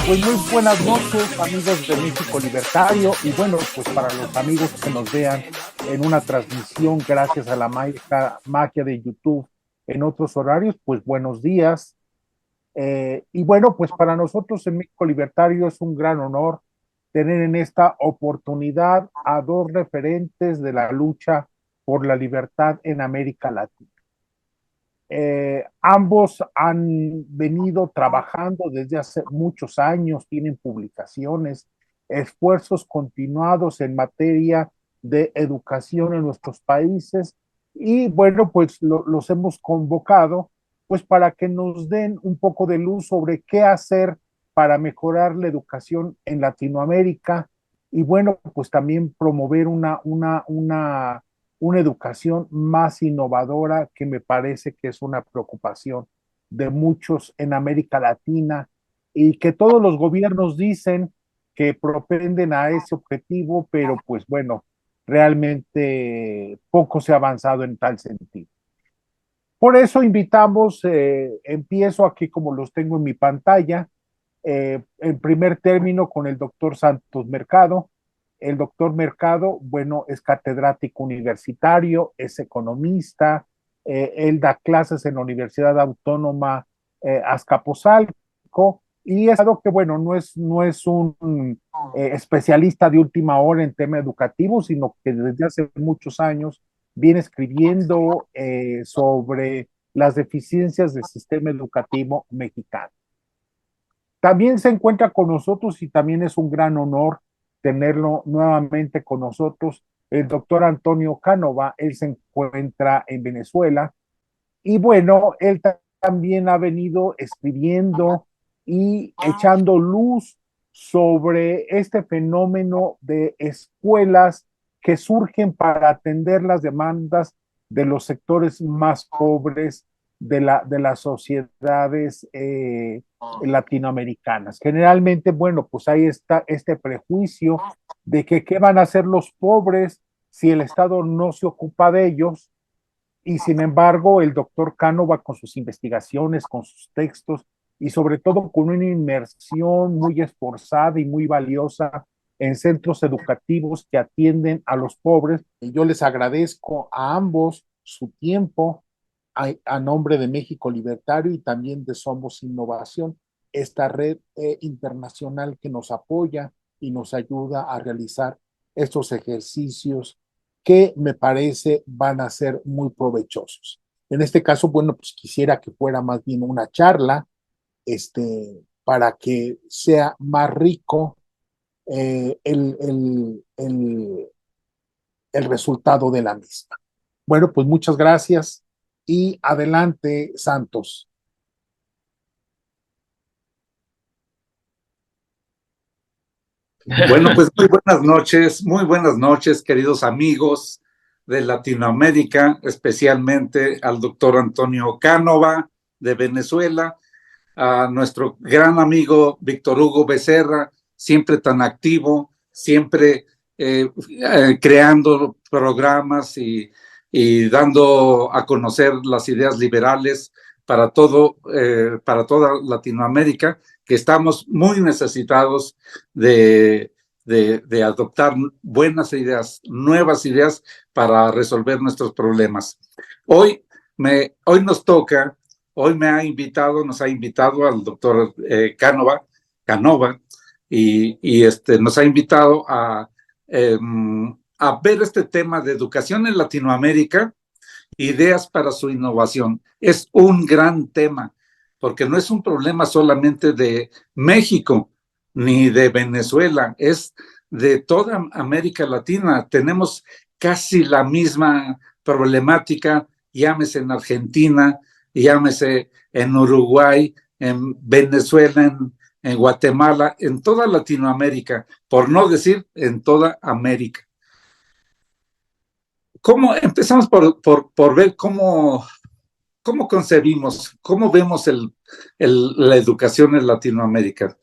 Pues muy buenas noches, amigos de México Libertario, y bueno, pues para los amigos que nos vean en una transmisión gracias a la magia de YouTube en otros horarios, pues buenos días. Y bueno, pues para nosotros en México Libertario es un gran honor tener en esta oportunidad a dos referentes de la lucha por la libertad en América Latina. Ambos han venido trabajando desde hace muchos años, tienen publicaciones, esfuerzos continuados en materia de educación en nuestros países y bueno, pues los hemos convocado pues para que nos den un poco de luz sobre qué hacer para mejorar la educación en Latinoamérica y bueno, pues también promover una educación más innovadora que me parece que es una preocupación de muchos en América Latina y que todos los gobiernos dicen que propenden a ese objetivo, pero pues bueno, realmente poco se ha avanzado en tal sentido. Por eso invitamos, empiezo aquí como los tengo en mi pantalla, en primer término con el doctor Santos Mercado. El doctor Mercado, bueno, es catedrático universitario, es economista, él da clases en la Universidad Autónoma Azcapotzalco y es algo que, bueno, no es un especialista de última hora en tema educativo, sino que desde hace muchos años viene escribiendo sobre las deficiencias del sistema educativo mexicano. También se encuentra con nosotros y también es un gran honor tenerlo nuevamente con nosotros, el doctor Antonio Cánova. Él se encuentra en Venezuela y bueno, él también ha venido escribiendo y echando luz sobre este fenómeno de escuelas que surgen para atender las demandas de los sectores más pobres de las sociedades latinoamericanas. Generalmente, bueno, pues ahí está este prejuicio de que qué van a hacer los pobres si el Estado no se ocupa de ellos, y sin embargo, el doctor Cánova con sus investigaciones, con sus textos y sobre todo con una inmersión muy esforzada y muy valiosa en centros educativos que atienden a los pobres. Y yo les agradezco a ambos su tiempo a nombre de México Libertario y también de Somos Innovación, esta red internacional que nos apoya y nos ayuda a realizar estos ejercicios que me parece van a ser muy provechosos. En este caso, bueno, pues quisiera que fuera más bien una charla, para que sea más rico el resultado de la misma. Bueno, pues muchas gracias y adelante, Santos. Bueno, pues muy buenas noches, queridos amigos de Latinoamérica, especialmente al doctor Antonio Cánova de Venezuela, a nuestro gran amigo Víctor Hugo Becerra, siempre tan activo, siempre creando programas y dando a conocer las ideas liberales para toda Latinoamérica, que estamos muy necesitados de adoptar buenas ideas, nuevas ideas para resolver nuestros problemas. Hoy nos ha invitado al doctor Cánova, y nos ha invitado a ver este tema de educación en Latinoamérica, ideas para su innovación. Es un gran tema, porque no es un problema solamente de México ni de Venezuela, es de toda América Latina. Tenemos casi la misma problemática, llámese en Argentina, llámese en Uruguay, en Venezuela, en Guatemala, en toda Latinoamérica, por no decir en toda América. Empezamos por ver cómo concebimos, cómo vemos la educación en Latinoamérica.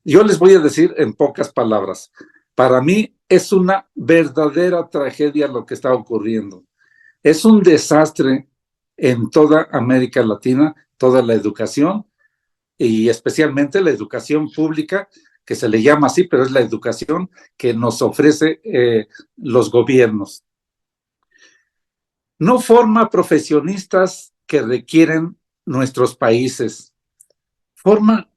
Yo les voy a decir en pocas palabras. Para mí es una verdadera tragedia lo que está ocurriendo. Es un desastre en toda América Latina, toda la educación. y especialmente la educación pública, que se le llama así, pero es la educación que nos ofrece los gobiernos. No forma profesionistas que requieren nuestros países. Forma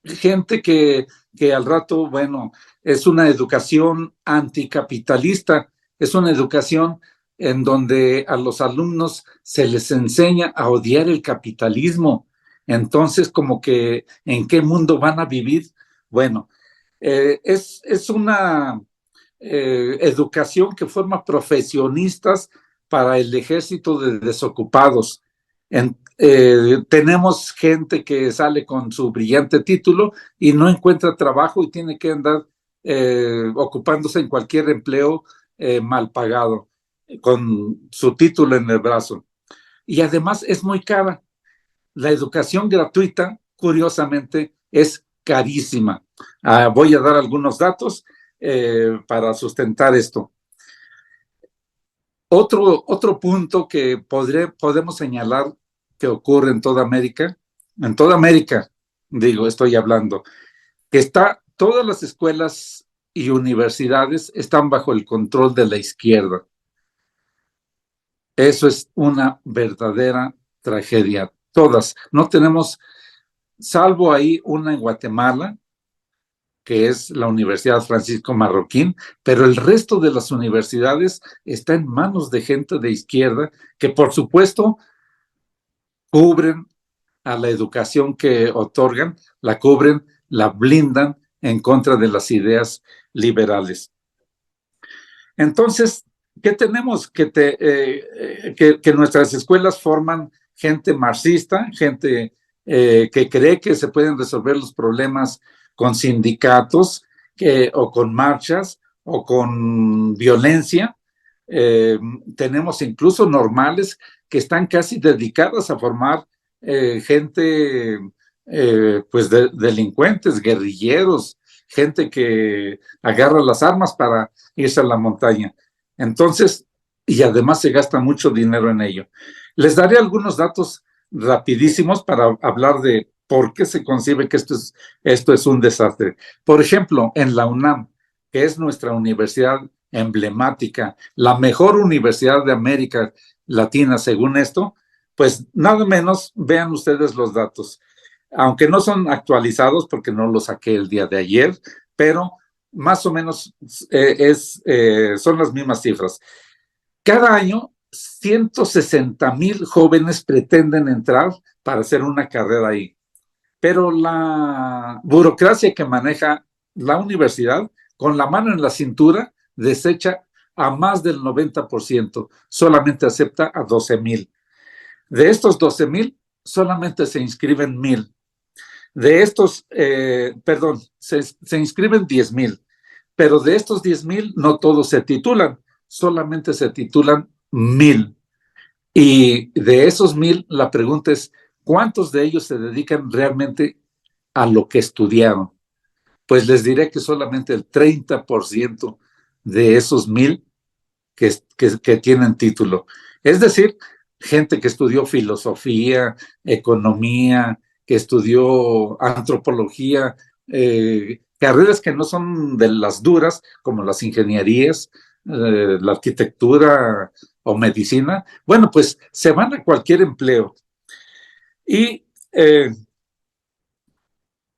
gente que al rato, bueno, es una educación anticapitalista, es una educación en donde a los alumnos se les enseña a odiar el capitalismo. Entonces, como que, ¿en qué mundo van a vivir? Bueno, es una educación que forma profesionistas para el ejército de desocupados. Tenemos gente que sale con su brillante título y no encuentra trabajo y tiene que andar ocupándose en cualquier empleo mal pagado, con su título en el brazo. Y además es muy cara. La educación gratuita, curiosamente, es carísima. Voy a dar algunos datos para sustentar esto. Otro punto que podemos señalar que ocurre en toda América, digo, estoy hablando, que todas las escuelas y universidades están bajo el control de la izquierda. Eso es una verdadera tragedia. Todas. No tenemos, salvo ahí una en Guatemala, que es la Universidad Francisco Marroquín, pero el resto de las universidades está en manos de gente de izquierda que, por supuesto, cubren a la educación que otorgan, la cubren, la blindan en contra de las ideas liberales. Entonces, ¿qué tenemos? Que nuestras escuelas forman gente marxista, gente que cree que se pueden resolver los problemas con sindicatos o con marchas o con violencia. Tenemos incluso normales que están casi dedicadas a formar gente, pues delincuentes, guerrilleros, gente que agarra las armas para irse a la montaña. Entonces, y además se gasta mucho dinero en ello. Les daré algunos datos rapidísimos para hablar de por qué se concibe que esto es un desastre. Por ejemplo, en la UNAM, que es nuestra universidad emblemática, la mejor universidad de América Latina, según esto, pues nada menos, vean ustedes los datos. Aunque no son actualizados porque no los saqué el día de ayer, pero más o menos son las mismas cifras. Cada año, 160,000 jóvenes pretenden entrar para hacer una carrera ahí. Pero la burocracia que maneja la universidad, con la mano en la cintura, desecha a más del 90%, solamente acepta a 12,000. De estos 12,000, solamente se inscriben 1,000. De estos, se inscriben 10,000, pero de estos 10,000 no todos se titulan, solamente se titulan 1,000. Y de esos 1,000, la pregunta es, ¿cuántos de ellos se dedican realmente a lo que estudiaron? Pues les diré que solamente el 30% de esos 1,000 que tienen título. Es decir, gente que estudió filosofía, economía, que estudió antropología, carreras que no son de las duras, como las ingenierías, la arquitectura o medicina. Bueno, pues se van a cualquier empleo. Y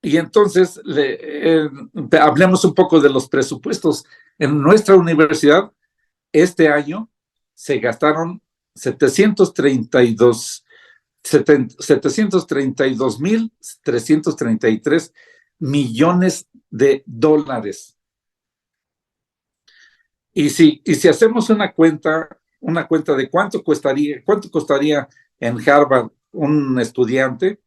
entonces hablemos un poco de los presupuestos. En nuestra universidad, este año se gastaron 732,333 millones de dólares. Y si hacemos una cuenta de cuánto costaría en Harvard un estudiante,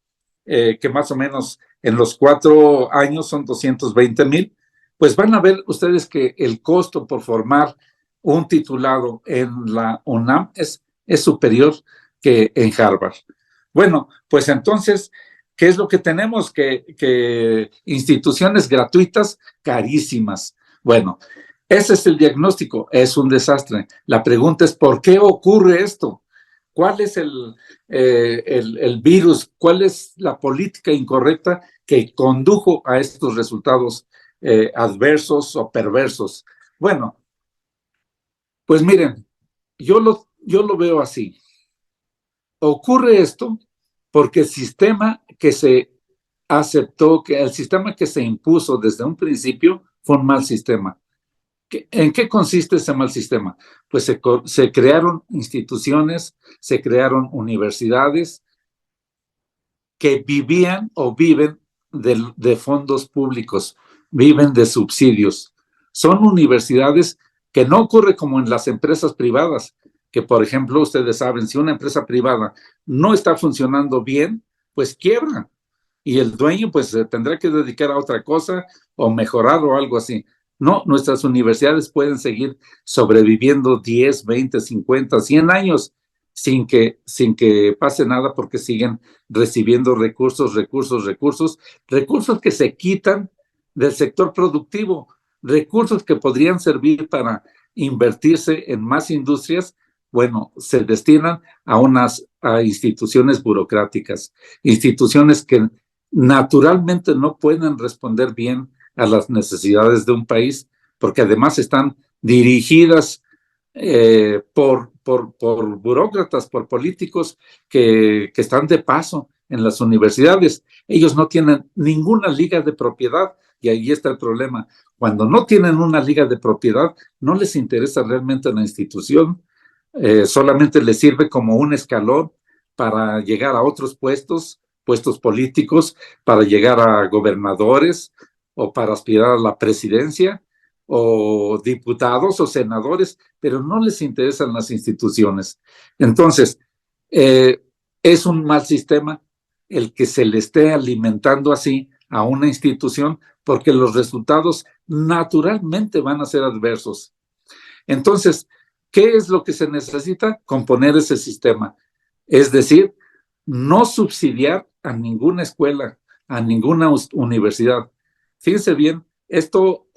que más o menos en los 4 años son 220,000, pues van a ver ustedes que el costo por formar un titulado en la UNAM es superior que en Harvard. Bueno, pues entonces, ¿qué es lo que tenemos? Que instituciones gratuitas carísimas. Bueno, ese es el diagnóstico, es un desastre. La pregunta es, ¿por qué ocurre esto? ¿Cuál es el virus? ¿Cuál es la política incorrecta que condujo a estos resultados adversos o perversos? Bueno, pues miren, yo lo veo así. Ocurre esto porque el sistema que se aceptó, que el sistema que se impuso desde un principio fue un mal sistema. ¿En qué consiste ese mal sistema? Pues se crearon instituciones, se crearon universidades que vivían o viven de fondos públicos, viven de subsidios. Son universidades que no ocurre como en las empresas privadas, que por ejemplo ustedes saben, si una empresa privada no está funcionando bien, pues quiebra y el dueño pues se tendrá que dedicar a otra cosa o mejorar o algo así. No, nuestras universidades pueden seguir sobreviviendo 10, 20, 50, 100 años sin que pase nada porque siguen recibiendo recursos que se quitan del sector productivo, recursos que podrían servir para invertirse en más industrias, bueno, se destinan a instituciones burocráticas, instituciones que naturalmente no pueden responder bien a las necesidades de un país, porque además están dirigidas por burócratas, por políticos que están de paso en las universidades. Ellos no tienen ninguna liga de propiedad y ahí está el problema. Cuando no tienen una liga de propiedad, no les interesa realmente la institución, solamente les sirve como un escalón para llegar a otros puestos políticos, para llegar a gobernadores o para aspirar a la presidencia o diputados o senadores, pero no les interesan las instituciones. Entonces, eh, es un mal sistema el que se le esté alimentando así a una institución porque los resultados naturalmente van a ser adversos. Entonces, ¿qué es lo que se necesita? Componer ese sistema. Es decir, no subsidiar a ninguna escuela, a ninguna universidad. Fíjense bien, esto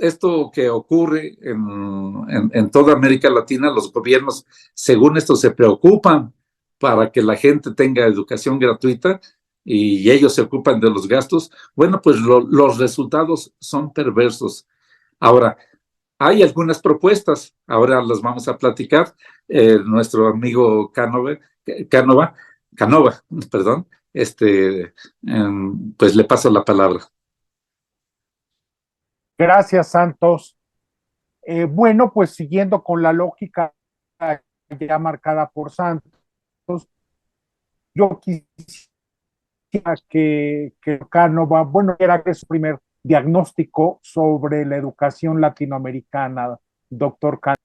que ocurre en toda América Latina, los gobiernos, según esto, se preocupan para que la gente tenga educación gratuita y ellos se ocupan de los gastos. Bueno, pues los resultados son perversos. Ahora, hay algunas propuestas, ahora las vamos a platicar. Nuestro amigo Canova, perdón, pues le paso la palabra. Gracias, Santos. Bueno, pues siguiendo con la lógica ya marcada por Santos, yo quisiera que Canova, bueno, era su primer diagnóstico sobre la educación latinoamericana, doctor Canova.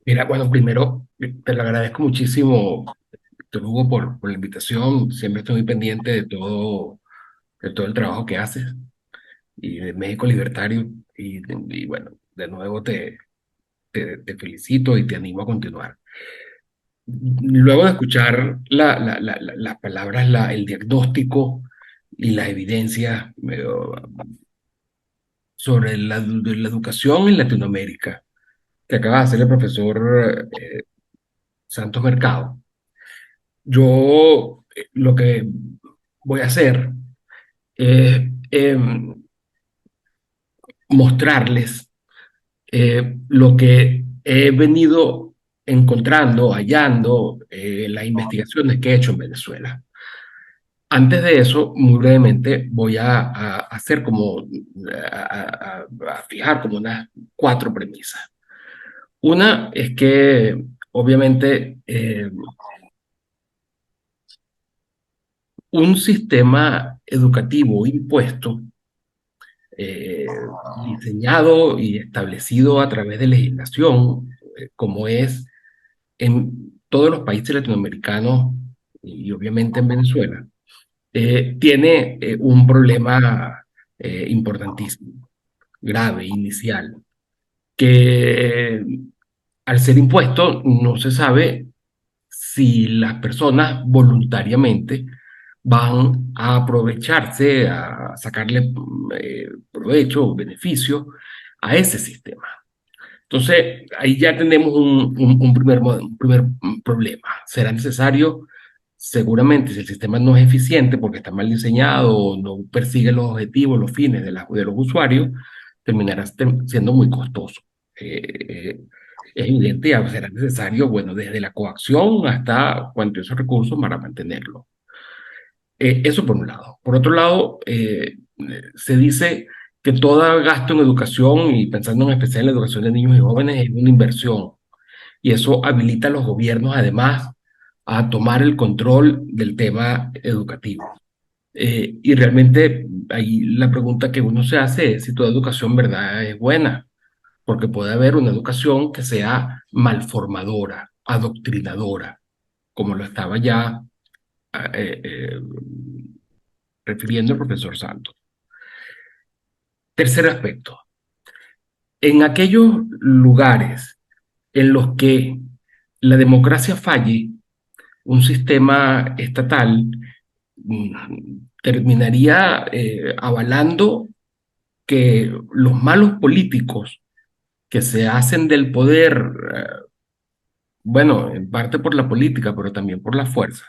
Mira, bueno, primero te lo agradezco muchísimo, Víctor Hugo, por la invitación. Siempre estoy muy pendiente de todo el trabajo que haces y de México Libertario. Y bueno, de nuevo te felicito y te animo a continuar. Luego de escuchar las palabras, el diagnóstico y las evidencias sobre la educación en Latinoamérica que acaba de hacer el profesor Santos Mercado, yo lo que voy a hacer es mostrarles lo que he venido encontrando, hallando las investigaciones que he hecho en Venezuela. Antes de eso, muy brevemente, voy a hacer como, a fijar como unas 4 premisas. Una es que, obviamente, un sistema educativo impuesto, diseñado y establecido a través de legislación, como es en todos los países latinoamericanos y obviamente en Venezuela, tiene un problema importantísimo, grave, inicial, que al ser impuesto no se sabe si las personas voluntariamente van a aprovecharse, a sacarle provecho o beneficio a ese sistema. Entonces, ahí ya tenemos un primer problema. Será necesario, seguramente, si el sistema no es eficiente porque está mal diseñado o no persigue los objetivos, los fines de los usuarios, terminará siendo muy costoso. Es evidente, ya será necesario, bueno, desde la coacción hasta cuantiosos recursos para mantenerlo. Eso por un lado. Por otro lado, se dice que todo gasto en educación, y pensando en especial en la educación de niños y jóvenes, es una inversión. Y eso habilita a los gobiernos, además, a tomar el control del tema educativo. Y realmente ahí la pregunta que uno se hace es si toda educación, ¿verdad?, es buena, porque puede haber una educación que sea malformadora, adoctrinadora, como lo estaba ya eh, eh, refiriendo el profesor Santos. Tercer aspecto, en aquellos lugares en los que la democracia falle, un sistema estatal terminaría avalando que los malos políticos que se hacen del poder, bueno, en parte por la política, pero también por la fuerza,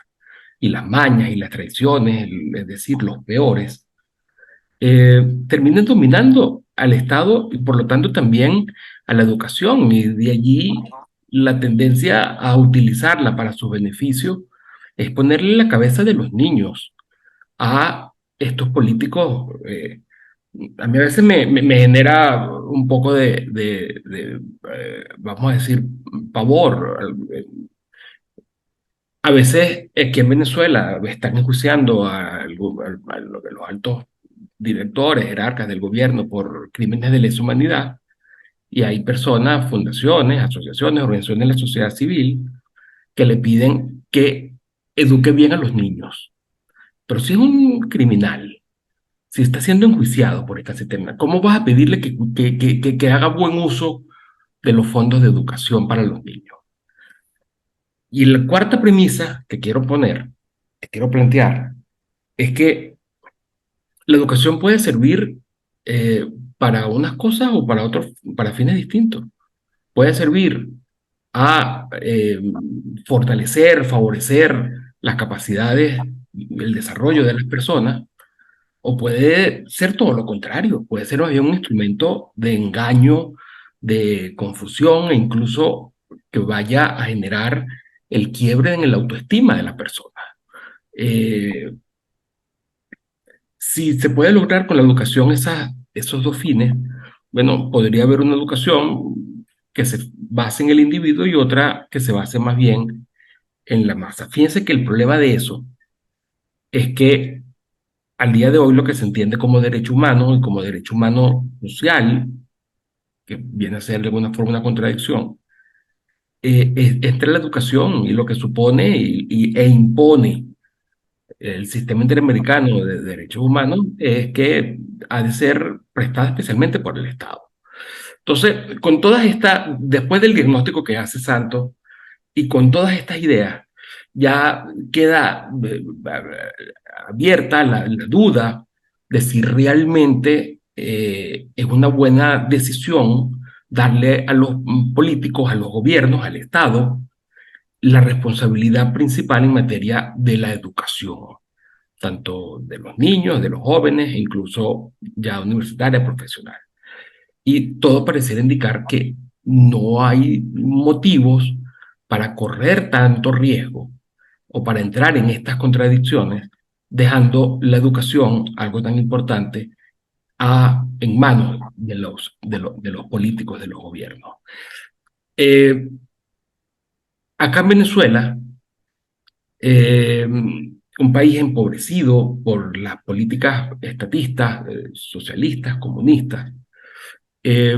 y las mañas y las traiciones, es decir, los peores, terminen dominando al Estado y por lo tanto también a la educación, y de allí la tendencia a utilizarla para su beneficio es ponerle en la cabeza de los niños a estos políticos. A mí a veces me genera un poco vamos a decir, pavor. A veces aquí en Venezuela están enjuiciando a los altos directores, jerarcas del gobierno por crímenes de lesa humanidad, y hay personas, fundaciones, asociaciones, organizaciones de la sociedad civil que le piden que eduque bien a los niños. Pero si es un criminal, si está siendo enjuiciado por esta sistema, ¿cómo vas a pedirle que haga buen uso de los fondos de educación para los niños? Y la cuarta premisa que quiero poner, que quiero plantear, es que la educación puede servir para unas cosas o para otros, para fines distintos. Puede servir a fortalecer, favorecer las capacidades, el desarrollo de las personas, o puede ser todo lo contrario, puede ser más bien un instrumento de engaño, de confusión e incluso que vaya a generar el quiebre en la autoestima de la persona. Eh, si se puede lograr con la educación esos dos fines, bueno, podría haber una educación que se base en el individuo y otra que se base más bien en la masa. Fíjense que el problema de eso es que al día de hoy lo que se entiende como derecho humano y como derecho humano social, que viene a ser de alguna forma una contradicción, entre la educación y lo que supone e impone el sistema interamericano de derechos humanos es que ha de ser prestada especialmente por el Estado. Entonces, con todas estas, después del diagnóstico que hace Santos y con todas estas ideas, ya queda abierta la duda de si realmente es una buena decisión darle a los políticos, a los gobiernos, al Estado, la responsabilidad principal en materia de la educación, tanto de los niños, de los jóvenes, e incluso ya universitaria, profesional. Y todo pareciera indicar que no hay motivos para correr tanto riesgo o para entrar en estas contradicciones, dejando la educación, algo tan importante, en manos de los políticos, de los gobiernos. Acá en Venezuela, un país empobrecido por las políticas estatistas, socialistas, comunistas, eh,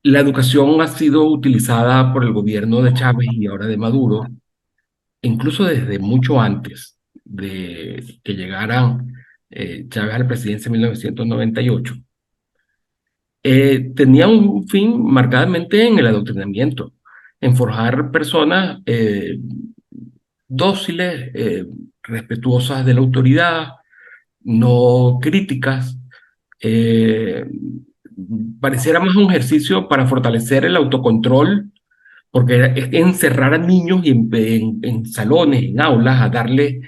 la educación ha sido utilizada por el gobierno de Chávez y ahora de Maduro, incluso desde mucho antes de que llegaran Chávez a la presidencia en 1998. Tenía un fin marcadamente en el adoctrinamiento, en forjar personas dóciles, respetuosas de la autoridad, no críticas, eh, pareciera más un ejercicio para fortalecer el autocontrol, porque es encerrar a niños en salones, en aulas, a darle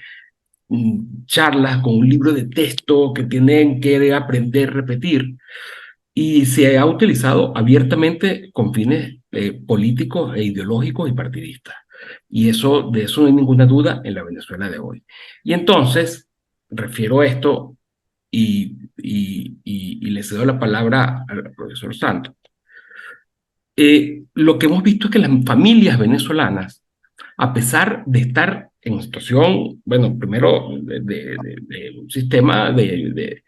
charlas con un libro de texto que tienen que aprender, repetir, y se ha utilizado abiertamente con fines políticos e ideológicos y partidistas. Y eso, de eso no hay ninguna duda en la Venezuela de hoy. Y entonces, refiero esto y le cedo la palabra al profesor Santos. Lo que hemos visto es que las familias venezolanas, a pesar de estar en situación, bueno, primero de un sistema de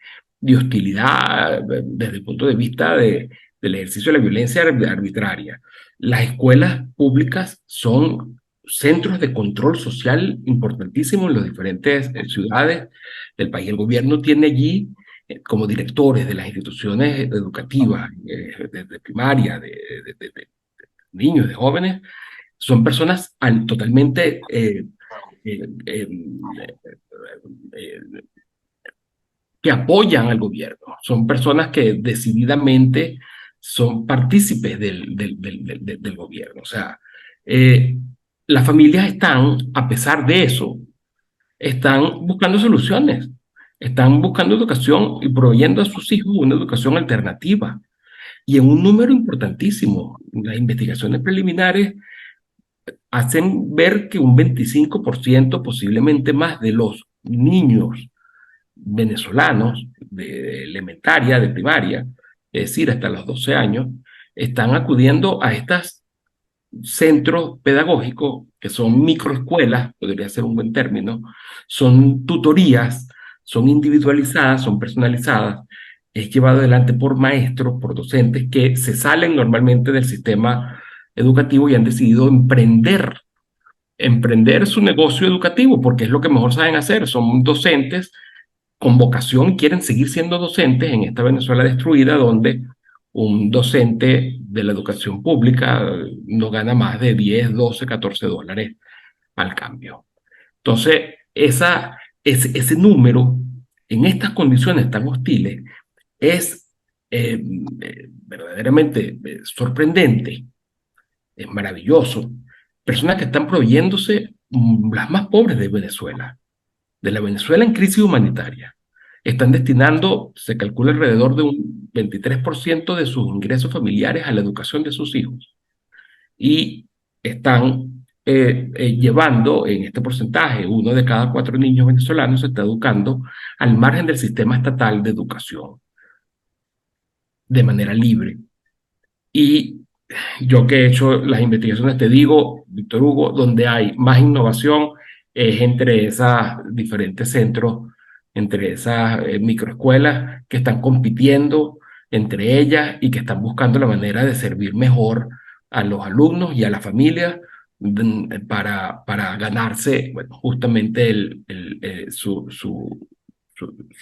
hostilidad desde el punto de vista del ejercicio de la violencia arbitraria, las escuelas públicas son centros de control social importantísimos en las diferentes ciudades del país. El gobierno tiene allí como directores de las instituciones educativas, de primaria, de niños, de jóvenes, son personas totalmente eh, que apoyan al gobierno, son personas que decididamente son partícipes del gobierno. O sea, eh, las familias están, a pesar de eso, están buscando soluciones, están buscando educación y proveyendo a sus hijos una educación alternativa. Y en un número importantísimo, las investigaciones preliminares hacen ver que un 25%, posiblemente más, de los niños venezolanos de elementaria, de primaria, es decir, hasta los 12 años, están acudiendo a estos centros pedagógicos, que son microescuelas, podría ser un buen término, son tutorías, son individualizadas, son personalizadas, es llevado adelante por maestros, por docentes que se salen normalmente del sistema educativo y han decidido emprender su negocio educativo, porque es lo que mejor saben hacer. Son docentes con vocación, quieren seguir siendo docentes en esta Venezuela destruida, donde un docente de la educación pública no gana más de 10, 12, 14 dólares al cambio. Entonces, ese número, en estas condiciones tan hostiles, es verdaderamente sorprendente, es maravilloso. Personas que están proveyéndose las más pobres de la Venezuela en crisis humanitaria. Están destinando, se calcula alrededor de un 23% de sus ingresos familiares a la educación de sus hijos. Y están llevando en este porcentaje, 1 de cada 4 niños venezolanos se está educando al margen del sistema estatal de educación, de manera libre. Y yo que he hecho las investigaciones, te digo, Víctor Hugo, donde hay más innovación es entre esos diferentes centros, entre esas microescuelas que están compitiendo entre ellas y que están buscando la manera de servir mejor a los alumnos y a las familias para ganarse, bueno, justamente su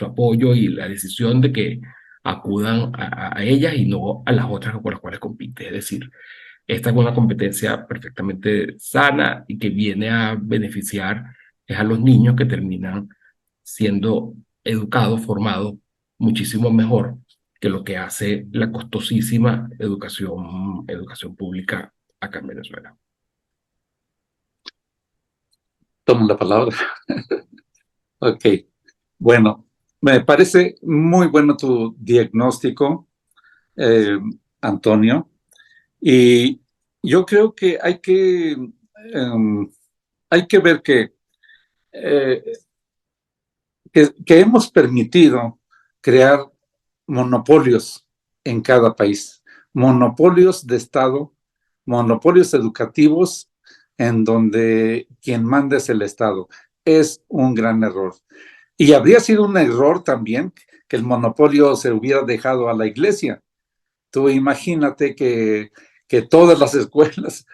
apoyo y la decisión de que acudan a ellas y no a las otras con las cuales compite. Es decir, esta es una competencia perfectamente sana y que viene a beneficiar es a los niños que terminan siendo educados, formados muchísimo mejor que lo que hace la costosísima educación pública acá en Venezuela. Tomo la palabra. Ok. Bueno, me parece muy bueno tu diagnóstico, Antonio, y yo creo que hay que ver eh, que hemos permitido crear monopolios en cada país, monopolios de Estado, monopolios educativos en donde quien manda es el Estado. Es un gran error. Y habría sido un error también que el monopolio se hubiera dejado a la iglesia. Tú imagínate que todas las escuelas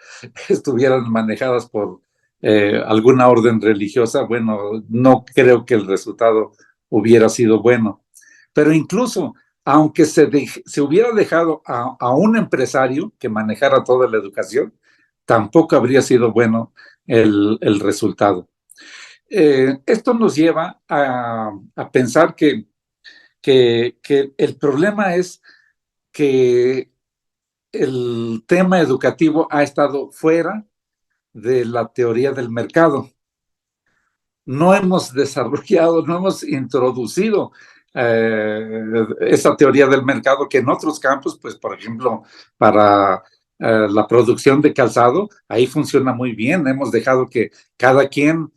estuvieran manejadas por alguna orden religiosa. Bueno, no creo que el resultado hubiera sido bueno. Pero incluso, aunque se hubiera dejado a un empresario que manejara toda la educación, tampoco habría sido bueno el resultado. Esto nos lleva a pensar que el problema es que el tema educativo ha estado fuera de la teoría del mercado. No hemos desarrollado, no hemos introducido esa teoría del mercado que en otros campos, pues por ejemplo, para la producción de calzado, ahí funciona muy bien. Hemos dejado que cada quien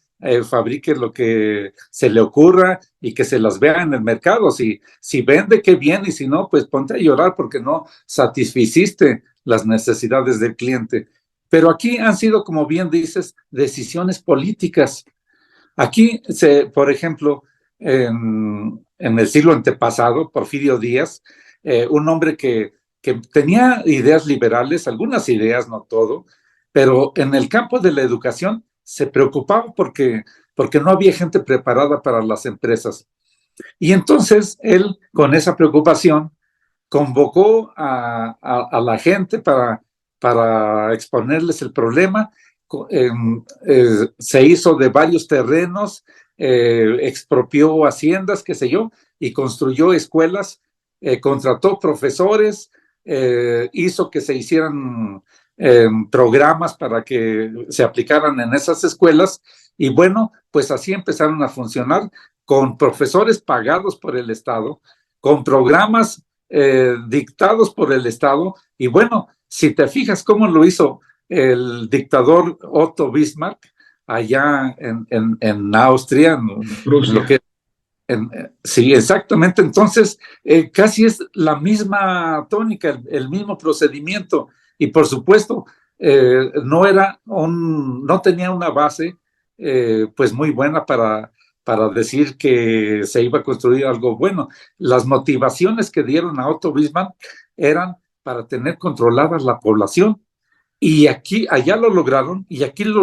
fabrique lo que se le ocurra y que se las vea en el mercado. Si vende, qué bien, y si no, pues ponte a llorar porque no satisficiste las necesidades del cliente. Pero aquí han sido, como bien dices, decisiones políticas. Aquí, por ejemplo, en el siglo antepasado, Porfirio Díaz, un hombre que tenía ideas liberales, algunas ideas, no todo, pero en el campo de la educación se preocupaba porque no había gente preparada para las empresas. Y entonces él, con esa preocupación, convocó a la gente para exponerles el problema. Se hizo de varios terrenos, expropió haciendas, qué sé yo, y construyó escuelas, contrató profesores, hizo que se hicieran programas para que se aplicaran en esas escuelas, y bueno, pues así empezaron a funcionar con profesores pagados por el Estado, con programas dictados por el Estado. Y bueno, si te fijas cómo lo hizo el dictador Otto Bismarck allá en Austria, en lo que sí, exactamente. Entonces, casi es la misma tónica, el mismo procedimiento. Y por supuesto, no tenía una base pues muy buena para decir que se iba a construir algo bueno. Las motivaciones que dieron a Otto Bismarck eran para tener controlada la población. Y allá lo lograron, y aquí lo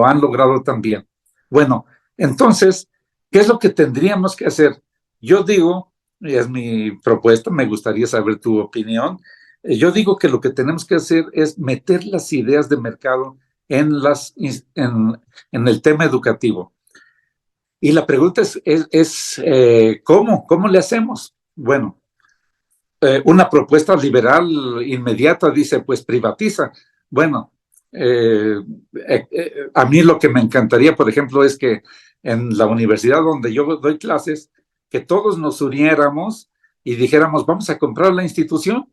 han logrado también. Bueno, entonces, ¿qué es lo que tendríamos que hacer? Yo digo, y es mi propuesta, me gustaría saber tu opinión. Yo digo que lo que tenemos que hacer es meter las ideas de mercado en el tema educativo. Y la pregunta es ¿cómo le hacemos? Bueno, una propuesta liberal inmediata dice, pues privatiza. Bueno, a mí lo que me encantaría, por ejemplo, es que en la universidad donde yo doy clases, que todos nos uniéramos y dijéramos, vamos a comprar la institución.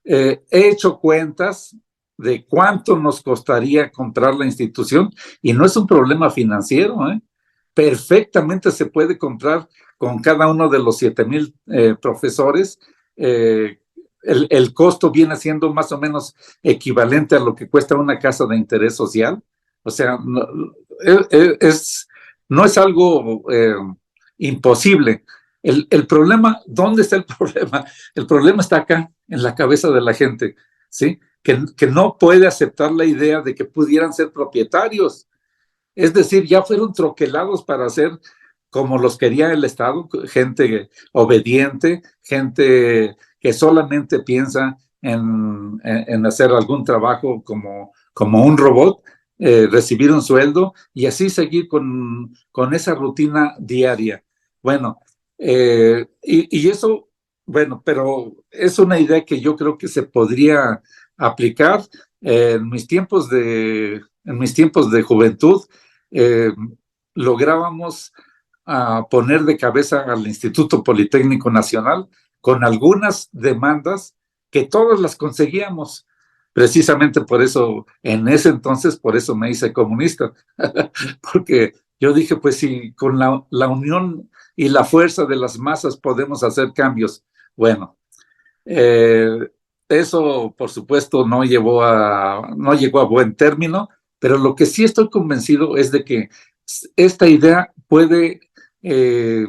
He hecho cuentas de cuánto nos costaría comprar la institución, y no es un problema financiero, ¿eh? Perfectamente se puede comprar con cada uno de los 7,000 profesores. El costo viene siendo más o menos equivalente a lo que cuesta una casa de interés social. O sea, no es algo imposible. El problema, ¿dónde está el problema? El problema está acá, en la cabeza de la gente, ¿sí? Que no puede aceptar la idea de que pudieran ser propietarios. Es decir, ya fueron troquelados para ser como los quería el Estado, gente obediente, gente que solamente piensa en hacer algún trabajo como un robot, recibir un sueldo y así seguir con esa rutina diaria. Bueno, y eso, bueno, pero es una idea que yo creo que se podría aplicar en mis tiempos de juventud. eh, Lográbamos poner de cabeza al Instituto Politécnico Nacional con algunas demandas que todas las conseguíamos. Precisamente por eso, en ese entonces, por eso me hice comunista, porque yo dije, pues si con la unión y la fuerza de las masas podemos hacer cambios. Bueno, eso, por supuesto, no llegó a buen término, pero lo que sí estoy convencido es de que esta idea eh,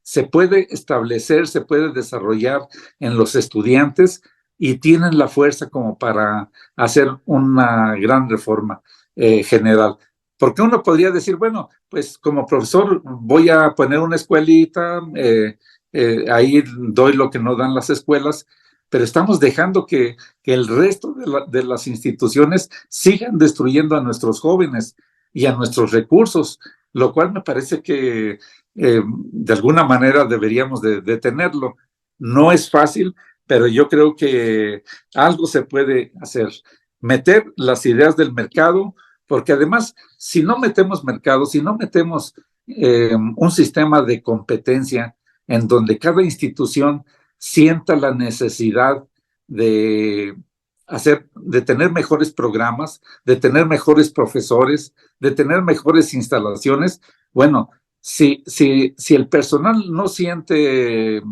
se puede establecer, se puede desarrollar en los estudiantes, y tienen la fuerza como para hacer una gran reforma general. Porque uno podría decir, bueno, pues como profesor voy a poner una escuelita, ahí doy lo que no dan las escuelas, pero estamos dejando que el resto de las instituciones sigan destruyendo a nuestros jóvenes y a nuestros recursos, lo cual me parece que de alguna manera deberíamos de detenerlo. No es fácil, pero yo creo que algo se puede hacer. Meter las ideas del mercado, porque además, si no metemos mercado, si no metemos un sistema de competencia en donde cada institución sienta la necesidad de de tener mejores programas, de tener mejores profesores, de tener mejores instalaciones. Bueno, si el personal no siente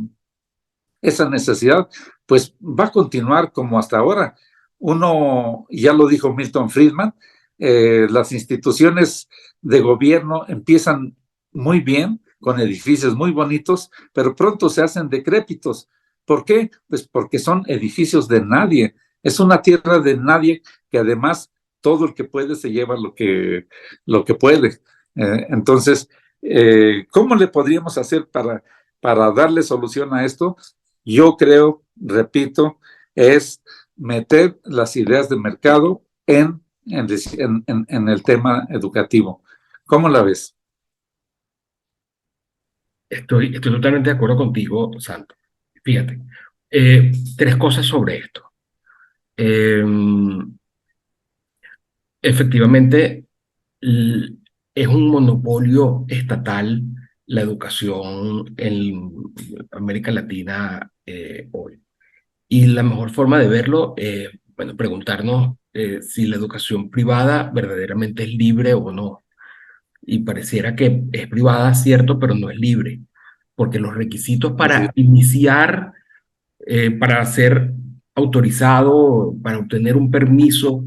esa necesidad, pues va a continuar como hasta ahora. Uno, ya lo dijo Milton Friedman, las instituciones de gobierno empiezan muy bien, con edificios muy bonitos, pero pronto se hacen decrépitos. ¿Por qué? Pues porque son edificios de nadie. Es una tierra de nadie que además todo el que puede se lleva lo que puede. Entonces, ¿cómo le podríamos hacer para darle solución a esto? Yo creo, repito, es meter las ideas de mercado en el tema educativo. ¿Cómo la ves? Estoy totalmente de acuerdo contigo, Santo. Fíjate, tres cosas sobre esto. Eh, Efectivamente, es un monopolio estatal la educación en América Latina hoy. Y la mejor forma de verlo es, bueno, preguntarnos si la educación privada verdaderamente es libre o no. Y pareciera que es privada, cierto, pero no es libre, porque los requisitos Así para iniciar, para ser autorizado, para obtener un permiso,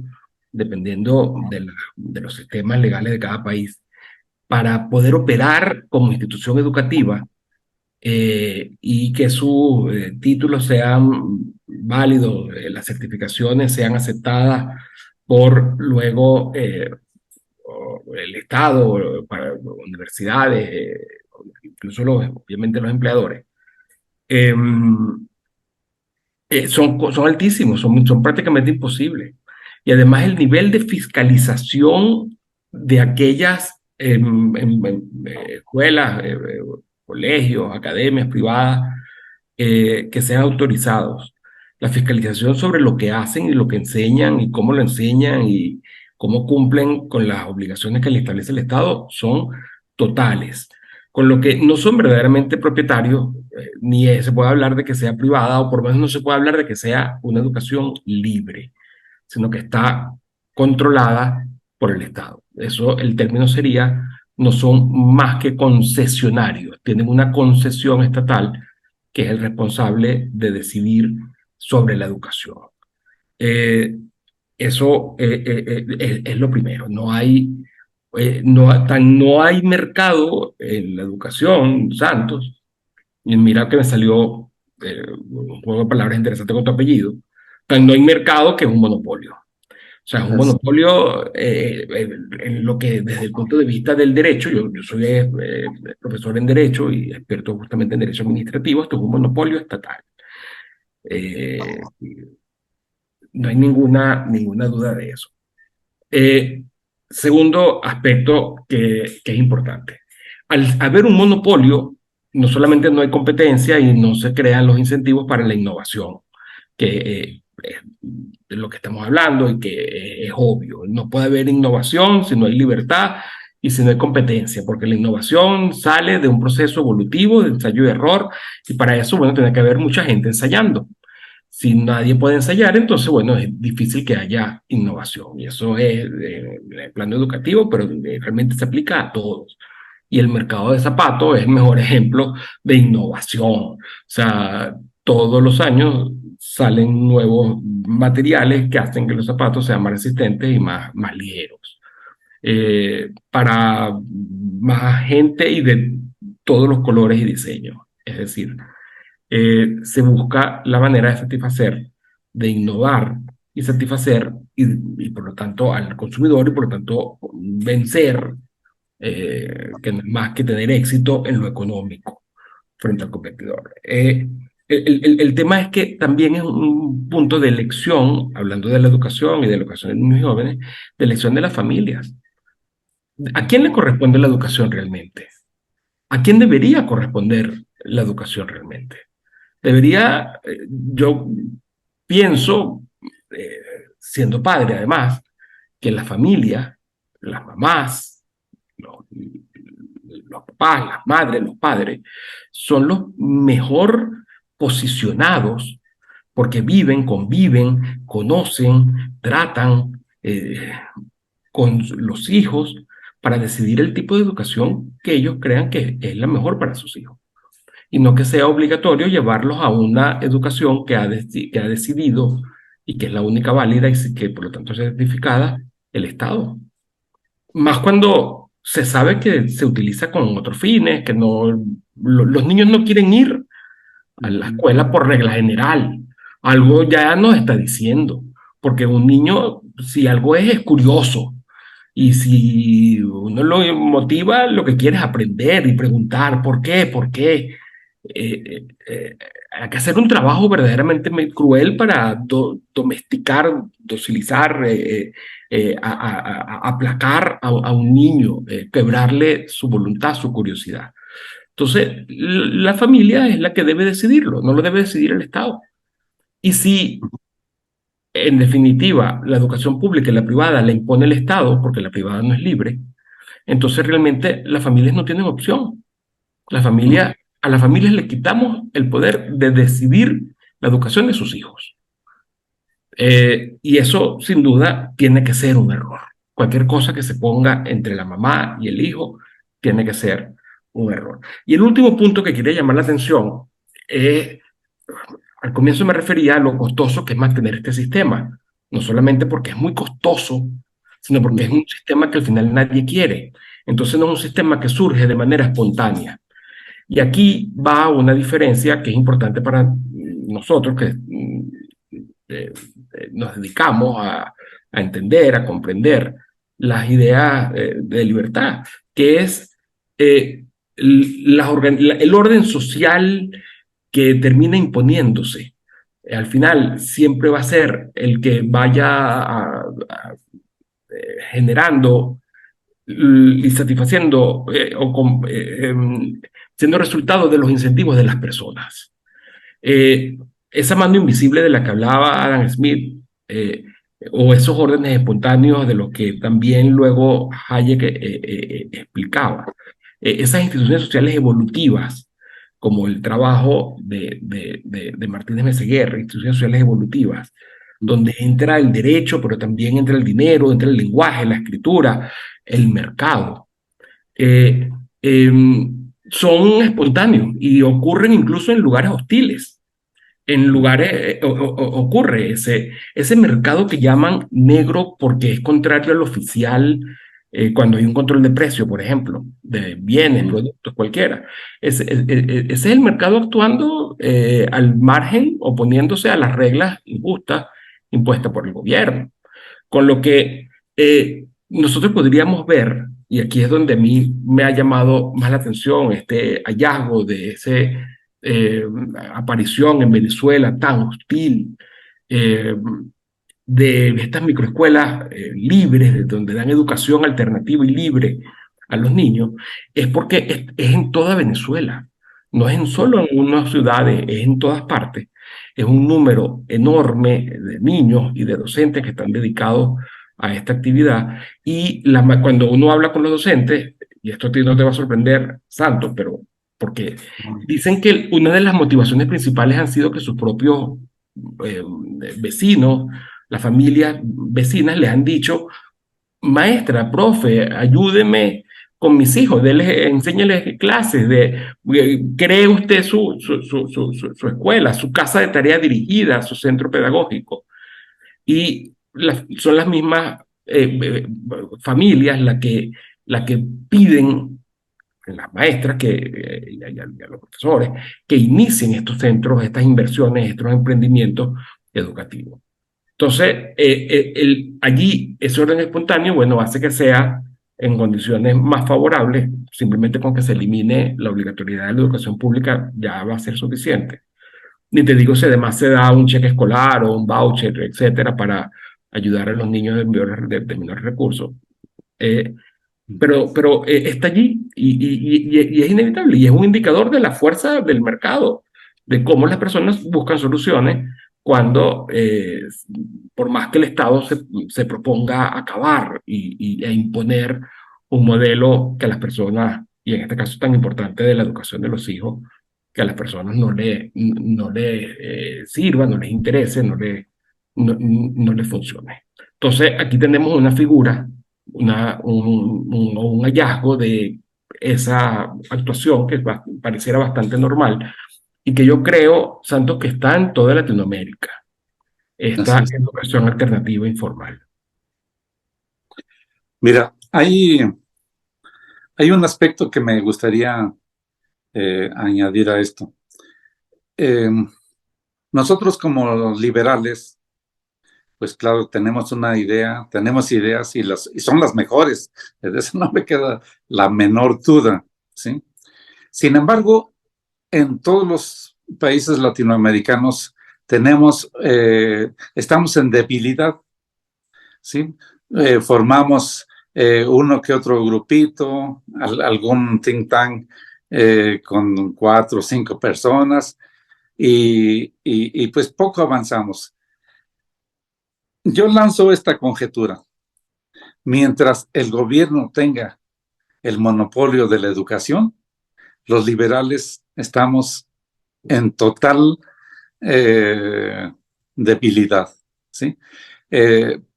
dependiendo de los sistemas legales de cada país, para poder operar como institución educativa y que sus títulos sean válidos, las certificaciones sean aceptadas por luego el Estado, para universidades, incluso obviamente los empleadores, eh, son altísimos, son prácticamente imposibles. Y además el nivel de fiscalización de aquellas escuelas, colegios, academias privadas que sean autorizados. La fiscalización sobre lo que hacen y lo que enseñan y cómo lo enseñan y cómo cumplen con las obligaciones que le establece el Estado son totales. Con lo que no son verdaderamente propietarios, ni se puede hablar de que sea privada o por lo menos no se puede hablar de que sea una educación libre, sino que está controlada por el Estado. Eso, el término sería, no son más que concesionarios, tienen una concesión estatal que es el responsable de decidir sobre la educación. Eh, Eso es lo primero. No hay mercado en la educación, Santos, y mira que me salió un juego de palabras interesante con tu apellido. No hay mercado que es un monopolio. O sea, es un es. monopolio en lo que desde el punto de vista del derecho, yo soy profesor en derecho y experto justamente en derecho administrativo, esto es un monopolio estatal. Eh, no hay ninguna duda de eso. Eh, Segundo aspecto que es importante. Al haber un monopolio, no solamente no hay competencia y no se crean los incentivos para la innovación, que es de lo que estamos hablando y que es obvio. No puede haber innovación si no hay libertad y si no hay competencia, porque la innovación sale de un proceso evolutivo, de ensayo y error, y para eso, bueno, tiene que haber mucha gente ensayando. Si nadie puede ensayar, entonces, bueno, es difícil que haya innovación. Y eso es en el plano educativo, pero realmente se aplica a todos. Y el mercado de zapatos es el mejor ejemplo de innovación. O sea, todos los años salen nuevos materiales que hacen que los zapatos sean más resistentes y más ligeros. Para más gente y de todos los colores y diseños. Es decir, se busca la manera de satisfacer, de innovar y satisfacer, y por lo tanto al consumidor y por lo tanto vencer, que no es más que tener éxito en lo económico frente al competidor. El tema es que también es un punto de elección, hablando de la educación y de la educación de niños y jóvenes, de elección de las familias. ¿A quién le corresponde la educación realmente? ¿A quién debería corresponder la educación realmente? Yo pienso, eh, siendo padre además, que la familia, las mamás, los papás, las madres, los padres, son los mejor posicionados porque viven, conviven, conocen, tratan con los hijos para decidir el tipo de educación que ellos crean que es la mejor para sus hijos. Y no que sea obligatorio llevarlos a una educación que ha decidido y que es la única válida y que por lo tanto es certificada el Estado. Más cuando se sabe que se utiliza con otros fines, que los niños no quieren ir a la escuela por regla general. Algo ya nos está diciendo, porque un niño, si algo es curioso, y si uno lo motiva, lo que quiere es aprender y preguntar por qué, por qué. Hay que hacer un trabajo verdaderamente cruel para domesticar, docilizar, aplacar a un niño, quebrarle su voluntad, su curiosidad. Entonces, la familia es la que debe decidirlo, no lo debe decidir el Estado. Y si, en definitiva, la educación pública y la privada la impone el Estado, porque la privada no es libre, entonces realmente las familias no tienen opción. A las familias le quitamos el poder de decidir la educación de sus hijos. Y eso, sin duda, tiene que ser un error. Cualquier cosa que se ponga entre la mamá y el hijo tiene que ser un error. Y el último punto que quería llamar la atención es, al comienzo me refería a lo costoso que es mantener este sistema, no solamente porque es muy costoso, sino porque es un sistema que al final nadie quiere. Entonces no es un sistema que surge de manera espontánea. Y aquí va una diferencia que es importante para nosotros que nos dedicamos a entender, a comprender las ideas de libertad, que es el orden social que termina imponiéndose. Al final siempre va a ser el que vaya generando y satisfaciendo siendo resultado de los incentivos de las personas. Esa mano invisible de la que hablaba Adam Smith, o esos órdenes espontáneos de los que también luego Hayek explicaba, esas instituciones sociales evolutivas, como el trabajo de Martínez Meseguer, instituciones sociales evolutivas, donde entra el derecho, pero también entra el dinero, entra el lenguaje, la escritura, el mercado. Eh, eh, Son espontáneos y ocurren incluso en lugares hostiles. En lugares ocurre ese mercado que llaman negro porque es contrario al oficial cuando hay un control de precio, por ejemplo, de bienes, productos, cualquiera. Ese es el mercado actuando al margen, oponiéndose a las reglas injustas impuestas por el gobierno. Con lo que nosotros podríamos ver, y aquí es donde a mí me ha llamado más la atención este hallazgo de esa aparición en Venezuela tan hostil, eh, de estas microescuelas libres, de donde dan educación alternativa y libre a los niños, es porque es en toda Venezuela, no es solo en unas ciudades, es en todas partes. Es un número enorme de niños y de docentes que están dedicados a esta actividad. Y cuando uno habla con los docentes, y esto a ti no te va a sorprender, Santos, pero porque dicen que una de las motivaciones principales han sido que sus propios eh, vecinos, las familias vecinas les han dicho: maestra, profe, ayúdeme con mis hijos, enséñeles clases, cree usted su escuela, su casa de tarea dirigida, su centro pedagógico. Y son las mismas familias las que piden a las maestras y a los profesores que inicien estos centros, estas inversiones, estos emprendimientos educativos. Entonces, allí ese orden espontáneo, bueno, hace que sea en condiciones más favorables, simplemente con que se elimine la obligatoriedad de la educación pública ya va a ser suficiente. Ni te digo si además se da un cheque escolar o un voucher, etcétera, para ayudar a los niños de menores recursos. Pero está allí y es inevitable y es un indicador de la fuerza del mercado. de cómo las personas buscan soluciones cuando, por más que el Estado se proponga acabar e imponer un modelo que a las personas, y en este caso tan importante de la educación de los hijos, que a las personas no le sirva, no les interese, no les funcione. Entonces, aquí tenemos una figura, un hallazgo de esa actuación que pareciera bastante normal y que yo creo, Santos, que está en toda Latinoamérica, Así esta es. educación alternativa informal. Mira, hay un aspecto que me gustaría añadir a esto. Eh, Nosotros como liberales, pues claro, tenemos una idea, tenemos ideas y son las mejores. De eso no me queda la menor duda, ¿sí? Sin embargo, en todos los países latinoamericanos estamos en debilidad, ¿sí? Formamos uno que otro grupito, algún think tank con 4 o 5 personas y pues poco avanzamos. Yo lanzo esta conjetura. Mientras el gobierno tenga el monopolio de la educación, los liberales estamos en total debilidad, ¿sí?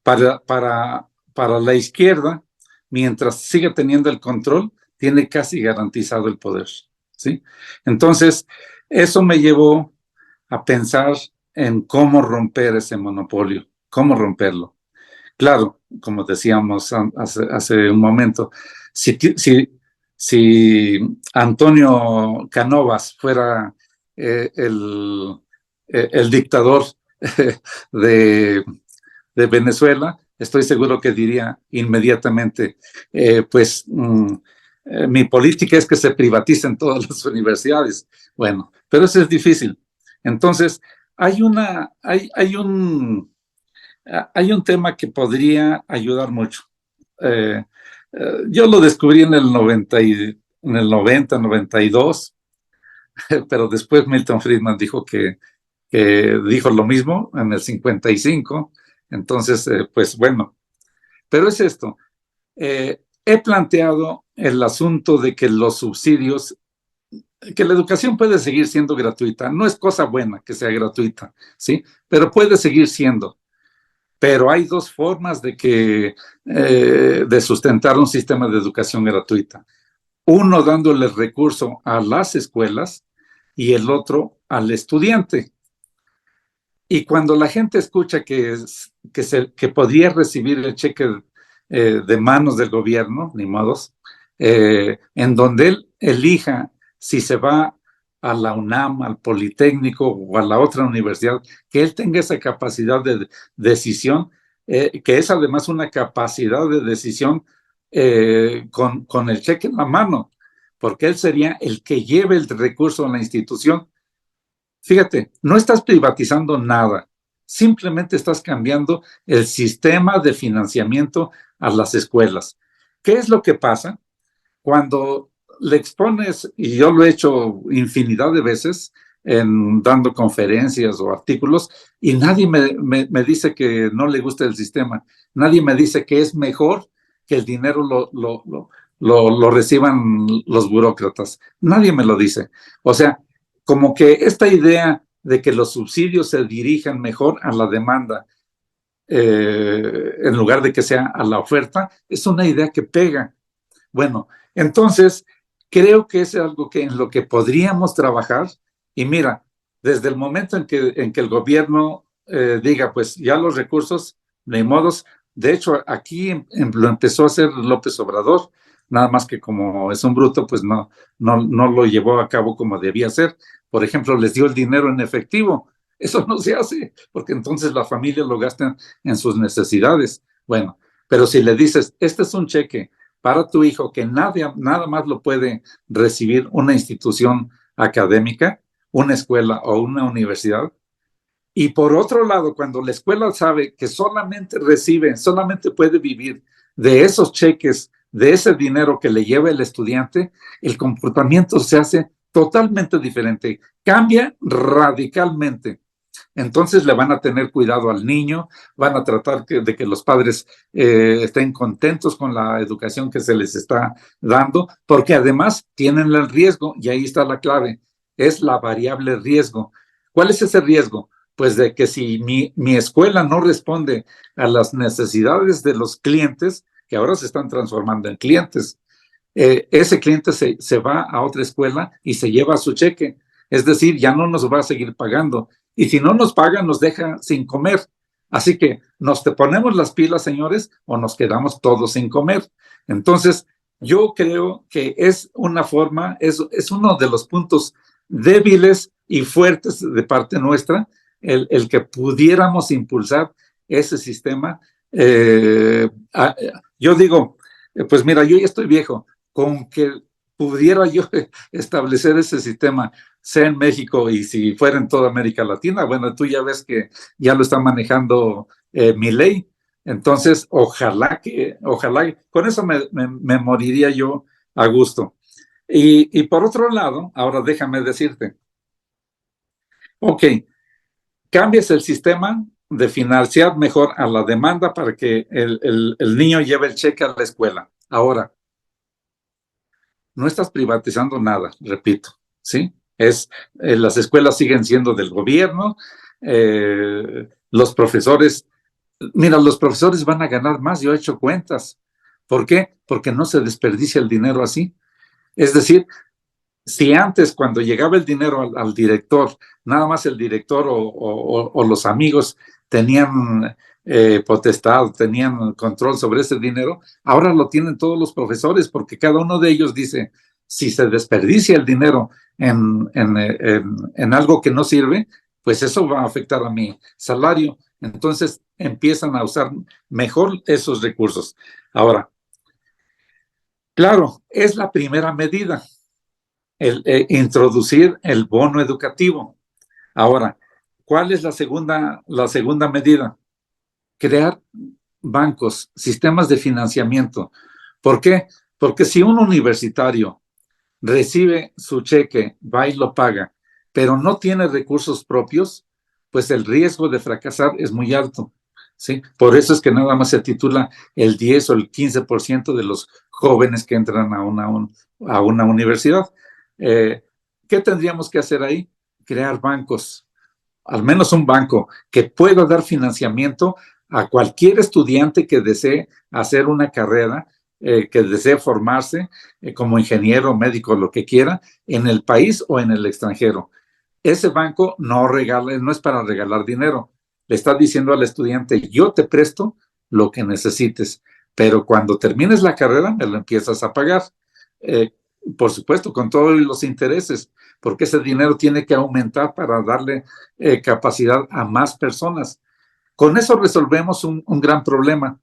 Para la izquierda, mientras siga teniendo el control, tiene casi garantizado el poder, ¿sí? Entonces, eso me llevó a pensar en cómo romper ese monopolio, cómo romperlo. Claro, como decíamos hace un momento, si Antonio Canovas fuera el dictador de, Venezuela, estoy seguro que diría inmediatamente, mi política es que se privaticen todas las universidades. Bueno, pero eso es difícil. Entonces, hay un tema que podría ayudar mucho. Eh, yo lo descubrí en el 92, pero después Milton Friedman dijo que dijo lo mismo en el 55. Entonces, pues bueno, pero es esto. He planteado el asunto de que los subsidios, que la educación puede seguir siendo gratuita. No es cosa buena que sea gratuita, ¿sí? Pero puede seguir siendo. Pero hay dos formas de sustentar un sistema de educación gratuita. Uno dándole recurso a las escuelas y el otro al estudiante. Y cuando la gente escucha que podría recibir el cheque de manos del gobierno, ni modos, en donde él elija si se va a la UNAM, al Politécnico o a la otra universidad, que él tenga esa capacidad de decisión, que es además una capacidad de decisión con el cheque en la mano, porque él sería el que lleve el recurso a la institución. Fíjate, no estás privatizando nada, simplemente estás cambiando el sistema de financiamiento a las escuelas. ¿Qué es lo que pasa? Cuando le expones, y yo lo he hecho infinidad de veces, dando conferencias o artículos, y nadie me dice que no le gusta el sistema, nadie me dice que es mejor que el dinero lo reciban los burócratas, nadie me lo dice. O sea, como que esta idea de que los subsidios se dirijan mejor a la demanda en lugar de que sea a la oferta, es una idea que pega. Bueno, entonces creo que es algo en lo que podríamos trabajar. Y mira, desde el momento en que el gobierno diga, pues ya los recursos, de modos, de hecho aquí lo empezó a hacer López Obrador, nada más que como es un bruto, pues no lo llevó a cabo como debía ser. Por ejemplo, les dio el dinero en efectivo. Eso no se hace, porque entonces la familia lo gasta en sus necesidades. Bueno, pero si le dices, este es un cheque para tu hijo que nada más lo puede recibir una institución académica, una escuela o una universidad. Y por otro lado, cuando la escuela sabe que solamente puede vivir de esos cheques, de ese dinero que le lleva el estudiante, el comportamiento se hace totalmente diferente. Cambia radicalmente. Entonces le van a tener cuidado al niño, van a tratar de que los padres estén contentos con la educación que se les está dando, porque además tienen el riesgo, y ahí está la clave, es la variable riesgo. ¿Cuál es ese riesgo? Pues de que si mi escuela no responde a las necesidades de los clientes, que ahora se están transformando en clientes, ese cliente se va a otra escuela y se lleva su cheque. Es decir, ya no nos va a seguir pagando. Y si no nos paga, nos deja sin comer. Así que nos te ponemos las pilas, señores, o nos quedamos todos sin comer. Entonces, yo creo que es una forma, es uno de los puntos débiles y fuertes de parte nuestra, el que pudiéramos impulsar ese sistema. Yo digo, pues mira, yo ya estoy viejo, con que pudiera yo establecer ese sistema, sea en México y si fuera en toda América Latina, bueno, tú ya ves que ya lo está manejando Milei, entonces ojalá, con eso me moriría yo a gusto. Y por otro lado, ahora déjame decirte, ok, cambias el sistema de financiar mejor a la demanda para que el niño lleve el cheque a la escuela. Ahora, no estás privatizando nada, repito, ¿sí? Las escuelas siguen siendo del gobierno, los profesores, mira, los profesores van a ganar más, yo he hecho cuentas. ¿Por qué? Porque no se desperdicia el dinero así. Es decir, si antes cuando llegaba el dinero al director, nada más el director o los amigos tenían potestad, tenían control sobre ese dinero, ahora lo tienen todos los profesores porque cada uno de ellos dice, si se desperdicia el dinero en algo que no sirve, pues eso va a afectar a mi salario. Entonces empiezan a usar mejor esos recursos. Ahora, claro, es la primera medida introducir el bono educativo. Ahora, ¿cuál es la segunda medida? Crear bancos, sistemas de financiamiento. ¿Por qué? Porque si un universitario recibe su cheque, va y lo paga, pero no tiene recursos propios, pues el riesgo de fracasar es muy alto. ¿Sí? Por eso es que nada más se titula el 10 o el 15% de los jóvenes que entran a una universidad. ¿Qué tendríamos que hacer ahí? Crear bancos, al menos un banco que pueda dar financiamiento a cualquier estudiante que desee hacer una carrera, que desee formarse como ingeniero, médico, lo que quiera, en el país o en el extranjero. Ese banco no es para regalar dinero. Le está diciendo al estudiante, yo te presto lo que necesites, pero cuando termines la carrera me lo empiezas a pagar. Por supuesto, con todos los intereses, porque ese dinero tiene que aumentar para darle capacidad a más personas. Con eso resolvemos un gran problema.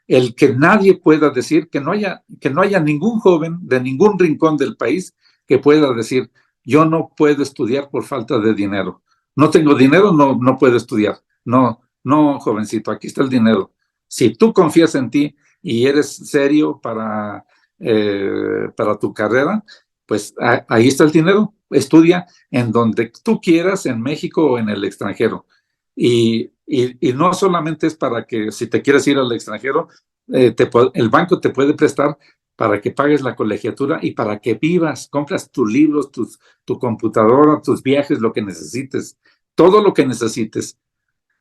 El que nadie pueda decir, que no haya ningún joven de ningún rincón del país que pueda decir, yo no puedo estudiar por falta de dinero. No tengo dinero, no puedo estudiar. No, no, jovencito, aquí está el dinero. Si tú confías en ti y eres serio para tu carrera, pues ahí está el dinero. Estudia en donde tú quieras, en México o en el extranjero. Y no solamente es para que si te quieres ir al extranjero, el banco te puede prestar para que pagues la colegiatura y para que vivas, compras tus libros, tu computadora, tus viajes, lo que necesites, todo lo que necesites.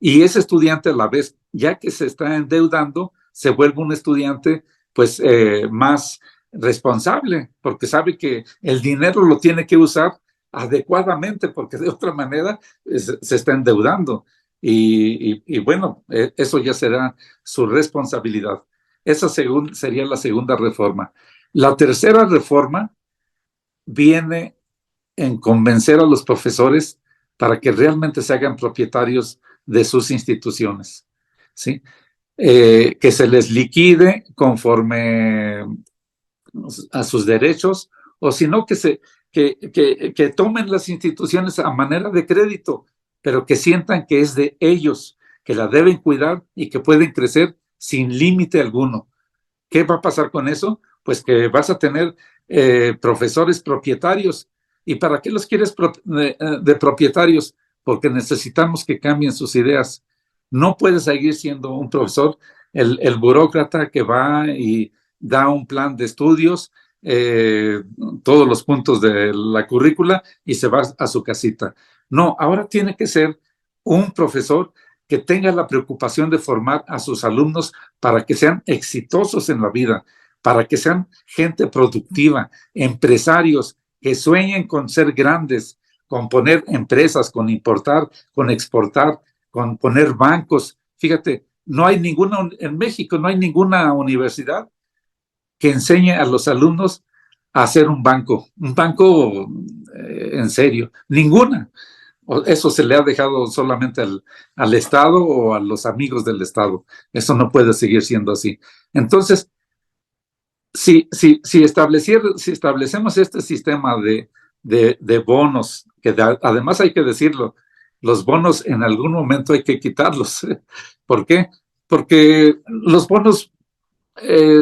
Y ese estudiante a la vez, ya que se está endeudando, se vuelve un estudiante pues más responsable, porque sabe que el dinero lo tiene que usar adecuadamente, porque de otra manera se está endeudando. Y bueno, eso ya será su responsabilidad. Esa sería la segunda reforma. La tercera reforma viene en convencer a los profesores para que realmente se hagan propietarios de sus instituciones, ¿sí? Que se les liquide conforme a sus derechos, o si no, que tomen las instituciones a manera de crédito, pero que sientan que es de ellos, que la deben cuidar y que pueden crecer sin límite alguno. ¿Qué va a pasar con eso? Pues que vas a tener profesores propietarios ¿Y para qué los quieres de propietarios? Porque necesitamos que cambien sus ideas. No puede seguir siendo un profesor el burócrata que va y da un plan de estudios, todos los puntos de la currícula y se va a su casita. No, ahora tiene que ser un profesor que tenga la preocupación de formar a sus alumnos para que sean exitosos en la vida, para que sean gente productiva, empresarios que sueñen con ser grandes, con poner empresas, con importar, con exportar, con poner bancos. Fíjate, no hay ninguna, en México no hay ninguna universidad que enseñe a los alumnos a hacer un banco en serio, ninguna. Eso se le ha dejado solamente al Estado o a los amigos del Estado. Eso no puede seguir siendo así. Entonces, si establecemos este sistema de bonos, que además hay que decirlo, los bonos en algún momento hay que quitarlos. ¿Por qué? Porque los bonos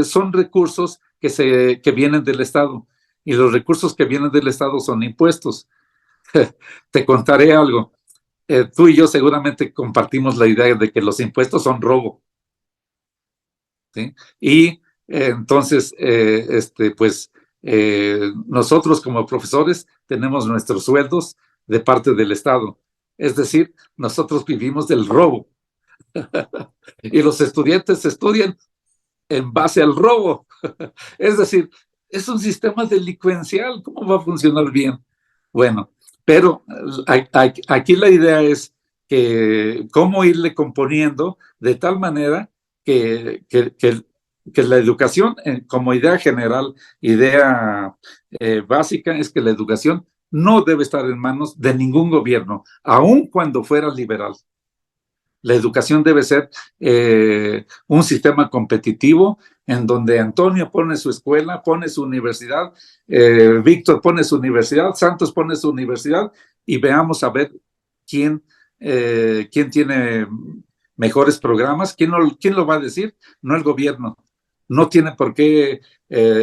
son recursos que vienen del Estado, y los recursos que vienen del Estado son impuestos. Te contaré algo. Tú y yo seguramente compartimos la idea de que los impuestos son robo, ¿sí? Y entonces, pues nosotros como profesores tenemos nuestros sueldos de parte del Estado. Es decir, nosotros vivimos del robo y los estudiantes estudian en base al robo. Es decir, es un sistema delincuencial. ¿Cómo va a funcionar bien? Bueno, pero aquí la idea es que cómo irle componiendo de tal manera que la educación, como idea general, idea básica, es que la educación no debe estar en manos de ningún gobierno, aun cuando fuera liberal. La educación debe ser un sistema competitivo en donde Antonio pone su escuela, pone su universidad, Víctor pone su universidad, Santos pone su universidad, y veamos a ver quién tiene mejores programas. ¿Quién lo va a decir? No el gobierno. No tiene por qué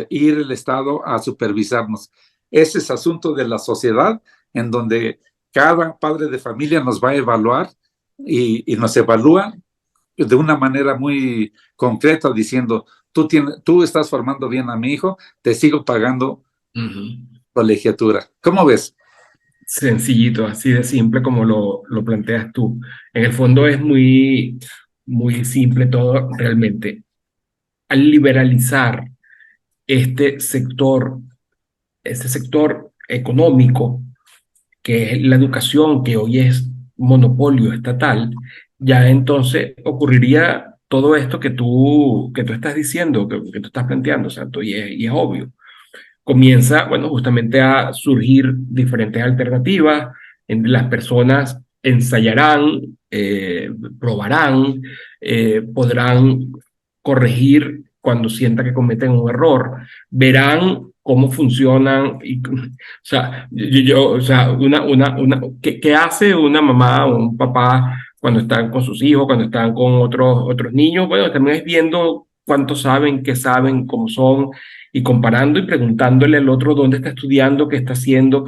ir el Estado a supervisarnos. Ese es asunto de la sociedad, en donde cada padre de familia nos va a evaluar y nos evalúa de una manera muy concreta, diciendo, tú estás formando bien a mi hijo, te sigo pagando colegiatura. ¿Cómo ves? Sencillito, así de simple como lo planteas tú. En el fondo es muy, muy simple todo realmente. Al liberalizar este sector económico, que es la educación, que hoy es monopolio estatal, ya entonces ocurriría todo esto que tú estás diciendo, que tú estás planteando, Santo, y es obvio. Comienza, bueno, justamente a surgir diferentes alternativas, las personas ensayarán, probarán, podrán corregir cuando sienta que cometen un error, verán cómo funcionan, o sea, o sea, ¿qué hace una mamá o un papá cuando están con sus hijos, cuando están con otros niños? Bueno, también es viendo cuánto saben, qué saben, cómo son, y comparando y preguntándole al otro dónde está estudiando, qué está haciendo, o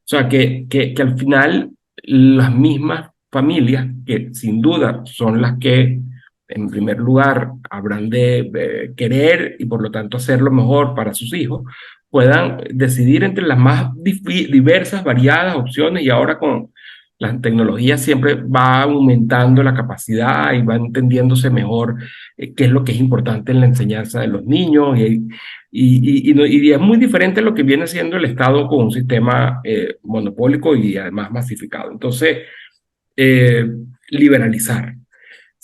sea, que al final las mismas familias, que sin duda son las que en primer lugar habrán de querer y por lo tanto hacer lo mejor para sus hijos, puedan decidir entre las más diversas, variadas opciones. Y ahora con la tecnología siempre va aumentando la capacidad y va entendiéndose mejor qué es lo que es importante en la enseñanza de los niños, y es muy diferente a lo que viene siendo el Estado con un sistema monopólico y además masificado. Entonces, eh, liberalizar.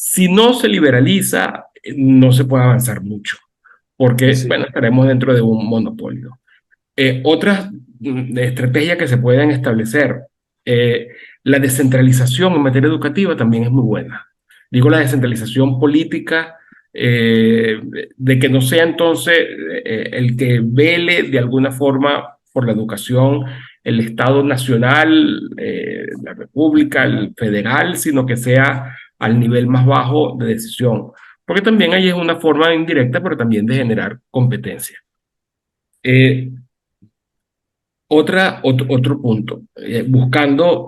Si no se liberaliza, no se puede avanzar mucho, porque, Sí. bueno, estaremos dentro de un monopolio. Otras estrategias que se pueden establecer, eh, la descentralización en materia educativa también es muy buena. Digo, la descentralización política, eh, de que no sea entonces el que vele de alguna forma por la educación el Estado nacional, la República, el federal, sino que sea al nivel más bajo de decisión, porque también ahí es una forma indirecta, pero también de generar competencia. Eh, Otro punto,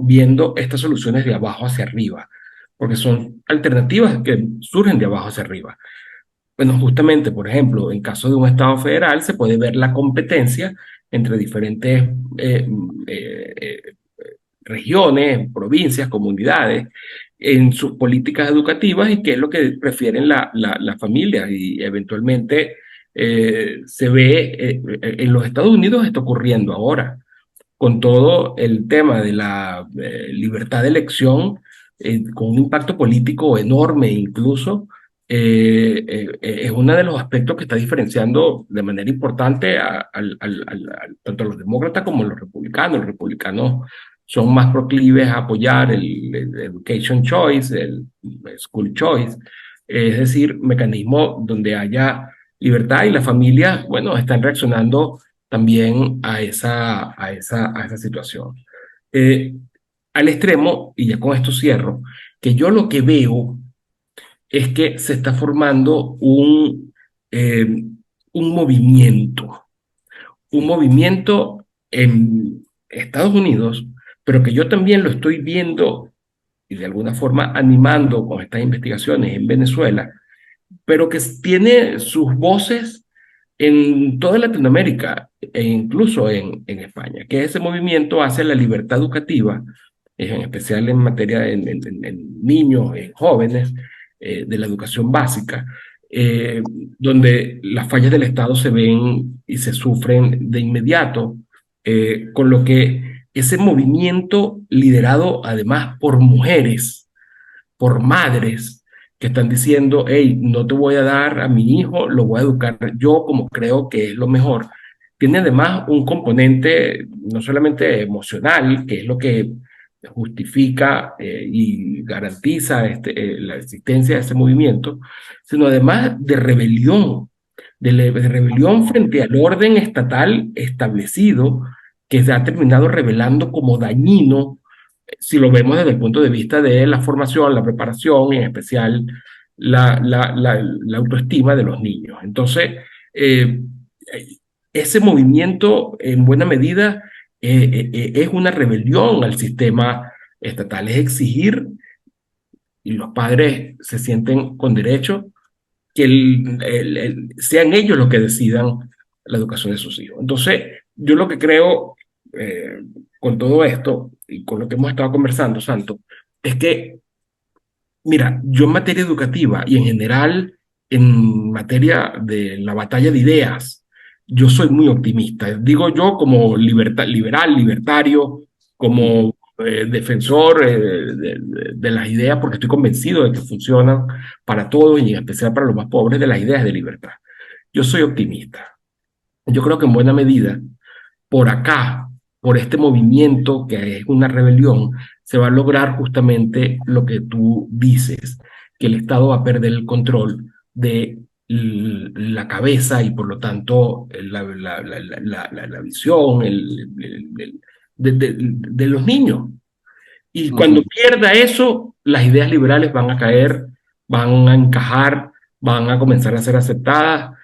viendo estas soluciones de abajo hacia arriba, porque son alternativas que surgen de abajo hacia arriba. Bueno, justamente, por ejemplo, en caso de un Estado federal, se puede ver la competencia entre diferentes eh, eh, eh, regiones, provincias, comunidades, en sus políticas educativas y qué es lo que prefieren las familias. Y eventualmente se ve, en los Estados Unidos está ocurriendo ahora con todo el tema de la libertad de elección, con un impacto político enorme incluso, es uno de los aspectos que está diferenciando de manera importante tanto a los demócratas como a los republicanos. Los republicanos son más proclives a apoyar el education choice, el school choice, es decir, mecanismos donde haya libertad y las familias, bueno, están reaccionando también a esa situación. Eh, Al extremo, y ya con esto cierro, que yo lo que veo es que se está formando eh, un movimiento en Estados Unidos, pero que yo también lo estoy viendo y de alguna forma animando con estas investigaciones en Venezuela, pero que tiene sus voces en toda Latinoamérica e incluso en España, que ese movimiento hacia la libertad educativa, en especial en materia en niños, en jóvenes, de la educación básica, donde las fallas del Estado se ven y se sufren de inmediato, con lo que ese movimiento liderado además por mujeres, por madres que están diciendo, hey, no te voy a dar a mi hijo, lo voy a educar yo como creo que es lo mejor. Tiene además un componente no solamente emocional, que es lo que justifica y garantiza la existencia de ese movimiento, sino además de rebelión frente al orden estatal establecido que se ha terminado revelando como dañino si lo vemos desde el punto de vista de la formación, la preparación y en especial la autoestima de los niños. Entonces, eh, ese movimiento en buena medida es una rebelión al sistema estatal, es exigir, y los padres se sienten con derecho, que sean ellos los que decidan la educación de sus hijos. Entonces, yo lo que creo con todo esto y con lo que hemos estado conversando, Santo, es que, mira, yo en materia educativa y en general en materia de la batalla de ideas, yo soy muy optimista. Digo yo como liberal, libertario, como defensor de las ideas, porque estoy convencido de que funcionan para todos y en especial para los más pobres, de las ideas de libertad. Yo soy optimista. Yo creo que en buena medida, por acá, por este movimiento que es una rebelión, se va a lograr justamente lo que tú dices, que el Estado va a perder el control de la cabeza y por lo tanto la visión de los niños. Y cuando pierda eso, las ideas liberales van a caer, van a encajar, van a comenzar a ser aceptadas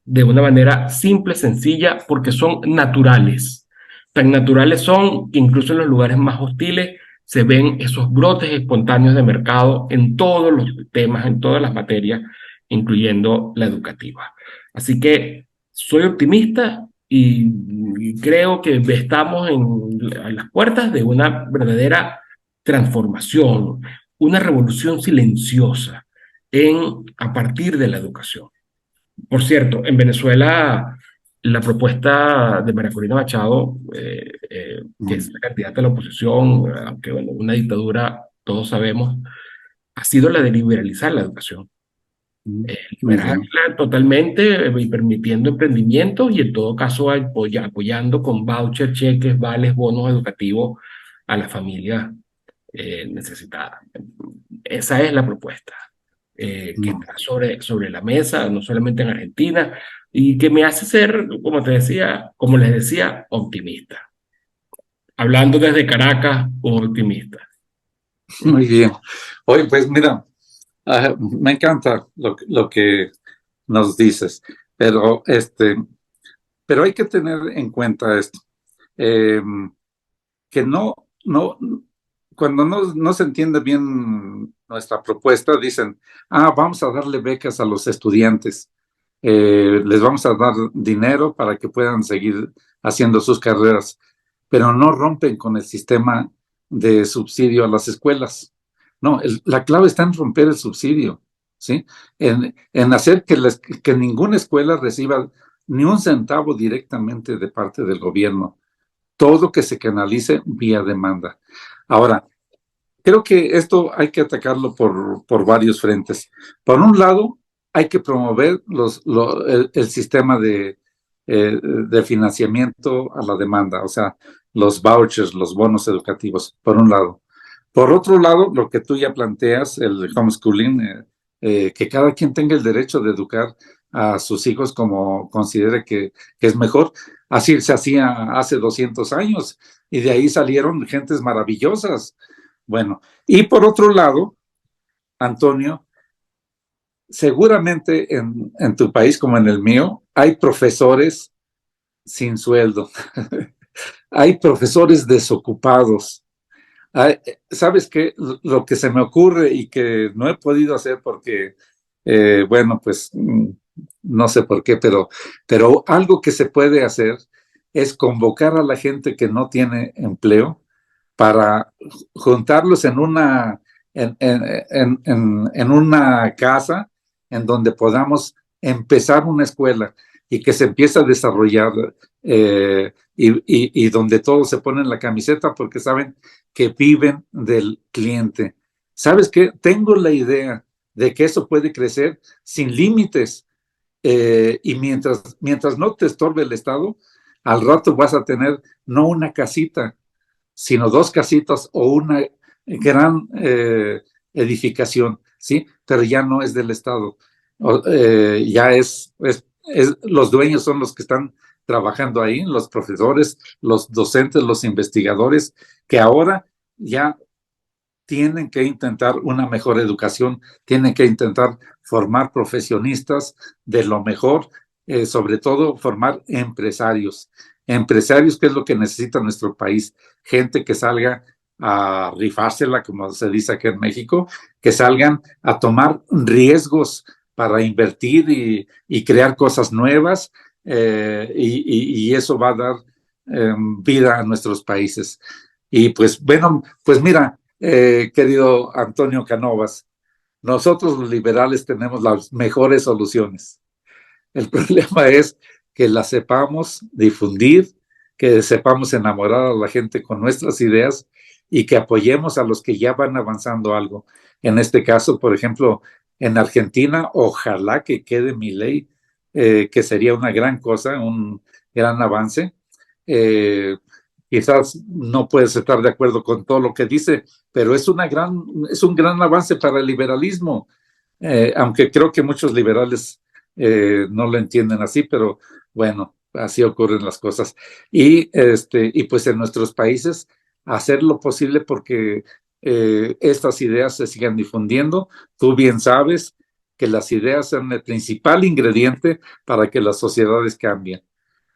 de una manera simple, sencilla, porque son naturales. Tan naturales son que incluso en los lugares más hostiles se ven esos brotes espontáneos de mercado en todos los temas, en todas las materias, incluyendo la educativa. Así que soy optimista y creo que estamos a las puertas de una verdadera transformación, una revolución silenciosa a partir de la educación. Por cierto, en Venezuela la propuesta de María Corina Machado, que es la candidata de la oposición, aunque bueno, una dictadura, todos sabemos, ha sido la de liberalizar la educación. Liberarla totalmente y permitiendo emprendimientos y en todo caso apoyando con voucher, cheques, vales, bonos educativos a las familias necesitadas. Esa es la propuesta que está sobre la mesa, no solamente en Argentina, y que me hace ser, como les decía, optimista. Hablando desde Caracas, un optimista. Muy bien. Oye, pues mira, me encanta lo que nos dices, pero hay que tener en cuenta esto. eh, que cuando no se entiende bien nuestra propuesta, dicen, vamos a darle becas a los estudiantes, les vamos a dar dinero para que puedan seguir haciendo sus carreras, pero no rompen con el sistema de subsidio a las escuelas. No, la clave está en romper el subsidio, ¿sí? En hacer que ninguna escuela reciba ni un centavo directamente de parte del gobierno, todo que se canalice vía demanda. Ahora, creo que esto hay que atacarlo por varios frentes. Por un lado, hay que promover el sistema de financiamiento a la demanda, o sea, los vouchers, los bonos educativos, por un lado. Por otro lado, lo que tú ya planteas, el homeschooling, que cada quien tenga el derecho de educar a sus hijos como considere que es mejor. Así se hacía hace 200 años y de ahí salieron gentes maravillosas. Bueno, y por otro lado, Antonio, seguramente en tu país como en el mío, hay profesores sin sueldo, hay profesores desocupados. ¿Sabes qué? Lo que se me ocurre y que no he podido hacer porque, bueno, pues no sé por qué, pero algo que se puede hacer es convocar a la gente que no tiene empleo para juntarlos en una casa en donde podamos empezar una escuela y que se empiece a desarrollar y donde todos se ponen la camiseta porque saben que viven del cliente. ¿Sabes qué? Tengo la idea de que eso puede crecer sin límites y mientras no te estorbe el Estado, al rato vas a tener no una casita, sino dos casitas o una gran edificación, ¿sí? Pero ya no es del Estado, ya los dueños son los que están trabajando ahí, los profesores, los docentes, los investigadores, que ahora ya tienen que intentar una mejor educación, tienen que intentar formar profesionistas de lo mejor, sobre todo formar empresarios. Empresarios, que es lo que necesita nuestro país, gente que salga a rifársela, como se dice aquí en México, que salgan a tomar riesgos para invertir y crear cosas nuevas, y eso va a dar vida a nuestros países. Y pues bueno, pues mira, querido Antonio Canovas, nosotros los liberales tenemos las mejores soluciones. El problema es que las sepamos difundir, que sepamos enamorar a la gente con nuestras ideas y que apoyemos a los que ya van avanzando algo. En este caso, por ejemplo, en Argentina, ojalá que quede Milei, que sería una gran cosa, un gran avance. Eh, Quizás no puedes estar de acuerdo con todo lo que dice, pero es un gran avance para el liberalismo, aunque creo que muchos liberales no lo entienden así, pero bueno, así ocurren las cosas. Y pues en nuestros países hacer lo posible porque estas ideas se sigan difundiendo. Tú bien sabes que las ideas son el principal ingrediente para que las sociedades cambien.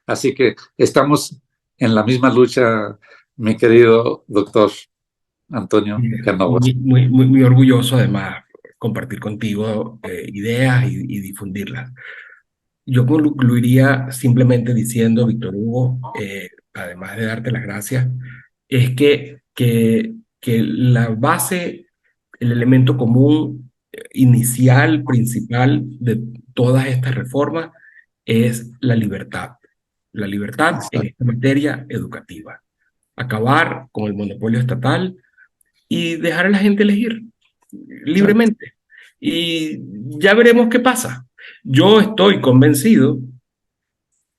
Así que estamos en la misma lucha, mi querido doctor Antonio Canovas. Muy orgulloso además compartir contigo ideas y difundirlas. Yo concluiría simplemente diciendo, Víctor Hugo, además de darte las gracias, es que la base, el elemento común, inicial, principal de todas estas reformas es la libertad. La libertad en esta materia educativa. Acabar con el monopolio estatal y dejar a la gente elegir libremente. Y ya veremos qué pasa. Yo estoy convencido,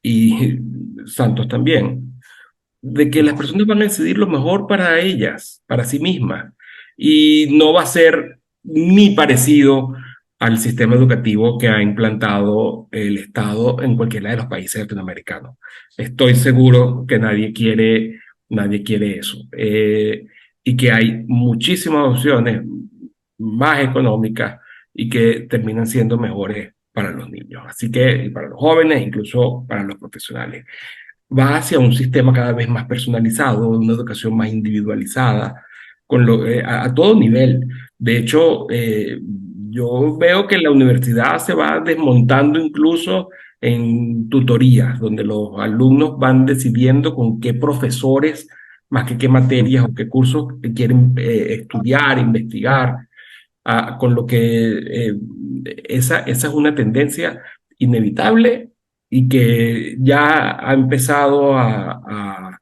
y Santos también, de que las personas van a decidir lo mejor para ellas, para sí mismas, y no va a ser ni parecido al sistema educativo que ha implantado el Estado en cualquiera de los países latinoamericanos. Estoy seguro que nadie quiere eso. Y que hay muchísimas opciones más económicas y que terminan siendo mejores para los niños. Así que, y para los jóvenes, incluso para los profesionales. va hacia un sistema cada vez más personalizado, una educación más individualizada, a todo nivel. De hecho, yo veo que la universidad se va desmontando incluso en tutorías, donde los alumnos van decidiendo con qué profesores, más que qué materias o qué cursos quieren estudiar, investigar, con lo que esa es una tendencia inevitable y que ya ha empezado a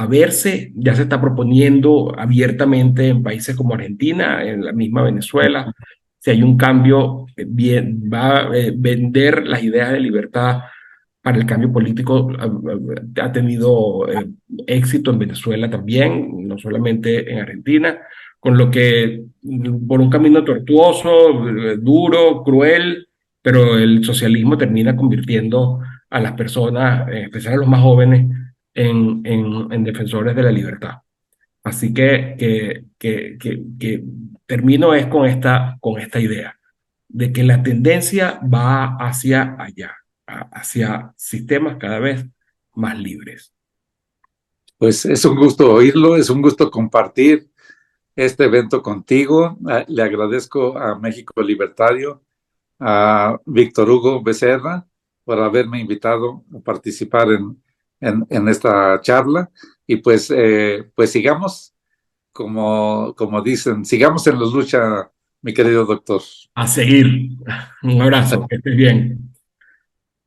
verse, ya se está proponiendo abiertamente en países como Argentina, en la misma Venezuela. Si hay un cambio, bien, va a vender las ideas de libertad para el cambio político. Ha tenido éxito en Venezuela también, no solamente en Argentina, con lo que por un camino tortuoso, duro, cruel, pero el socialismo termina convirtiendo a las personas, en especial a los más jóvenes, en defensores de la libertad. Así que termino es con esta idea de que la tendencia va hacia allá, hacia sistemas cada vez más libres. Pues es un gusto oírlo, es un gusto compartir este evento contigo. Le agradezco a México Libertario, a Víctor Hugo Becerra, por haberme invitado a participar en esta charla. Y pues sigamos, como dicen, sigamos en la lucha, mi querido doctor. A seguir. Un abrazo, que estés bien.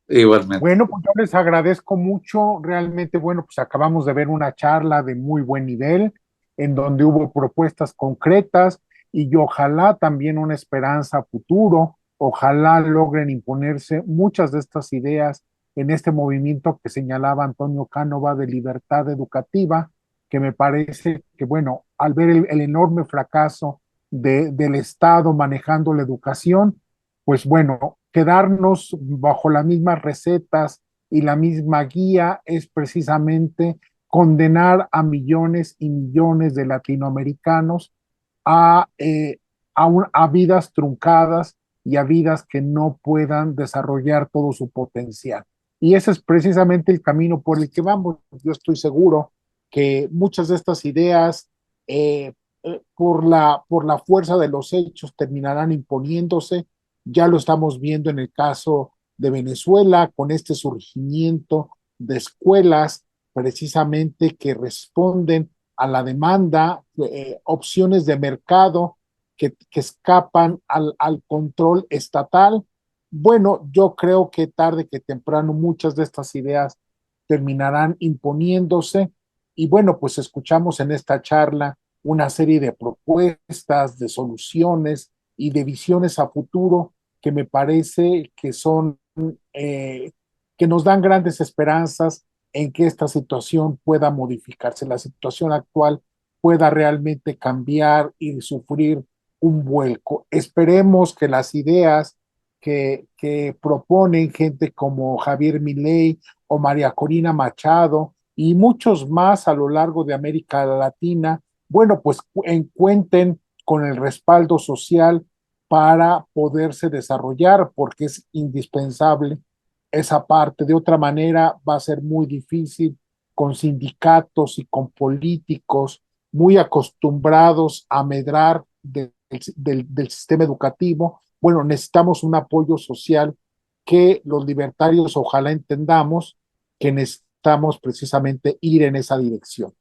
Igualmente. Bueno, pues yo les agradezco mucho. Realmente, bueno, pues acabamos de ver una charla de muy buen nivel, en donde hubo propuestas concretas y ojalá también una esperanza a futuro. Ojalá logren imponerse muchas de estas ideas en este movimiento que señalaba Antonio Cánova de libertad educativa, que me parece que, bueno, al ver el enorme fracaso del Estado manejando la educación, pues bueno, quedarnos bajo las mismas recetas y la misma guía es precisamente condenar a millones y millones de latinoamericanos a, a vidas truncadas y a vidas que no puedan desarrollar todo su potencial. Y ese es precisamente el camino por el que vamos. Yo estoy seguro que muchas de estas ideas, por la fuerza de los hechos, terminarán imponiéndose. Ya lo estamos viendo en el caso de Venezuela, con este surgimiento de escuelas precisamente que responden a la demanda, opciones de mercado que escapan al control estatal. Bueno, yo creo que tarde que temprano muchas de estas ideas terminarán imponiéndose y bueno, pues escuchamos en esta charla una serie de propuestas, de soluciones y de visiones a futuro que me parece que son, que nos dan grandes esperanzas en que esta situación pueda modificarse, la situación actual pueda realmente cambiar y sufrir un vuelco. Esperemos que las ideas que proponen gente como Javier Milei o María Corina Machado y muchos más a lo largo de América Latina, bueno, pues encuentren con el respaldo social para poderse desarrollar, porque es indispensable esa parte. De otra manera, va a ser muy difícil con sindicatos y con políticos muy acostumbrados a medrar del sistema educativo. Bueno, necesitamos un apoyo social que los libertarios ojalá entendamos que necesitamos precisamente ir en esa dirección.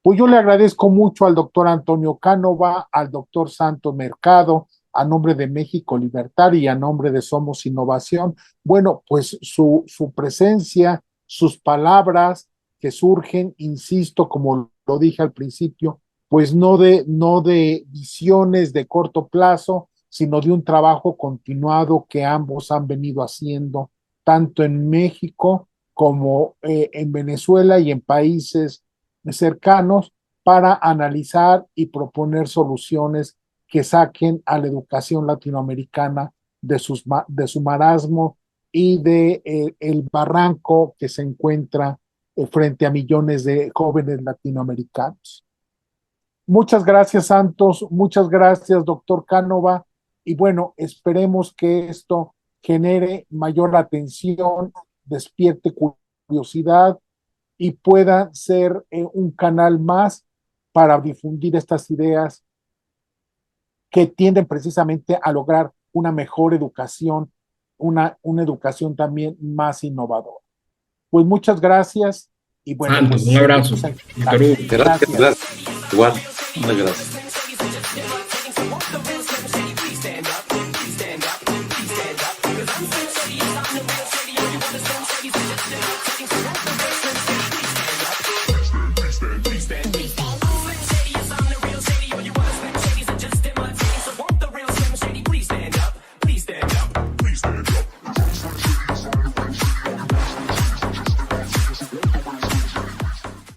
Pues yo le agradezco mucho al doctor Antonio Cánova, al doctor Santos Mercado, a nombre de México Libertario y a nombre de Somos Innovación. Bueno, pues su presencia, sus palabras que surgen, insisto, como lo dije al principio, pues no de visiones de corto plazo, sino de un trabajo continuado que ambos han venido haciendo, tanto en México como en Venezuela y en países cercanos para analizar y proponer soluciones que saquen a la educación latinoamericana de su marasmo y de el barranco que se encuentra frente a millones de jóvenes latinoamericanos. Muchas gracias, Santos. Muchas gracias, doctor Cánova. Y bueno, esperemos que esto genere mayor atención, despierte curiosidad y pueda ser un canal más para difundir estas ideas que tienden precisamente a lograr una mejor educación, una educación también más innovadora. Pues muchas gracias y bueno, Santos, pues un abrazo. seguimos en Víctor contacto. Hugo. Gracias, Gracias. gracias. Igual, muchas gracias.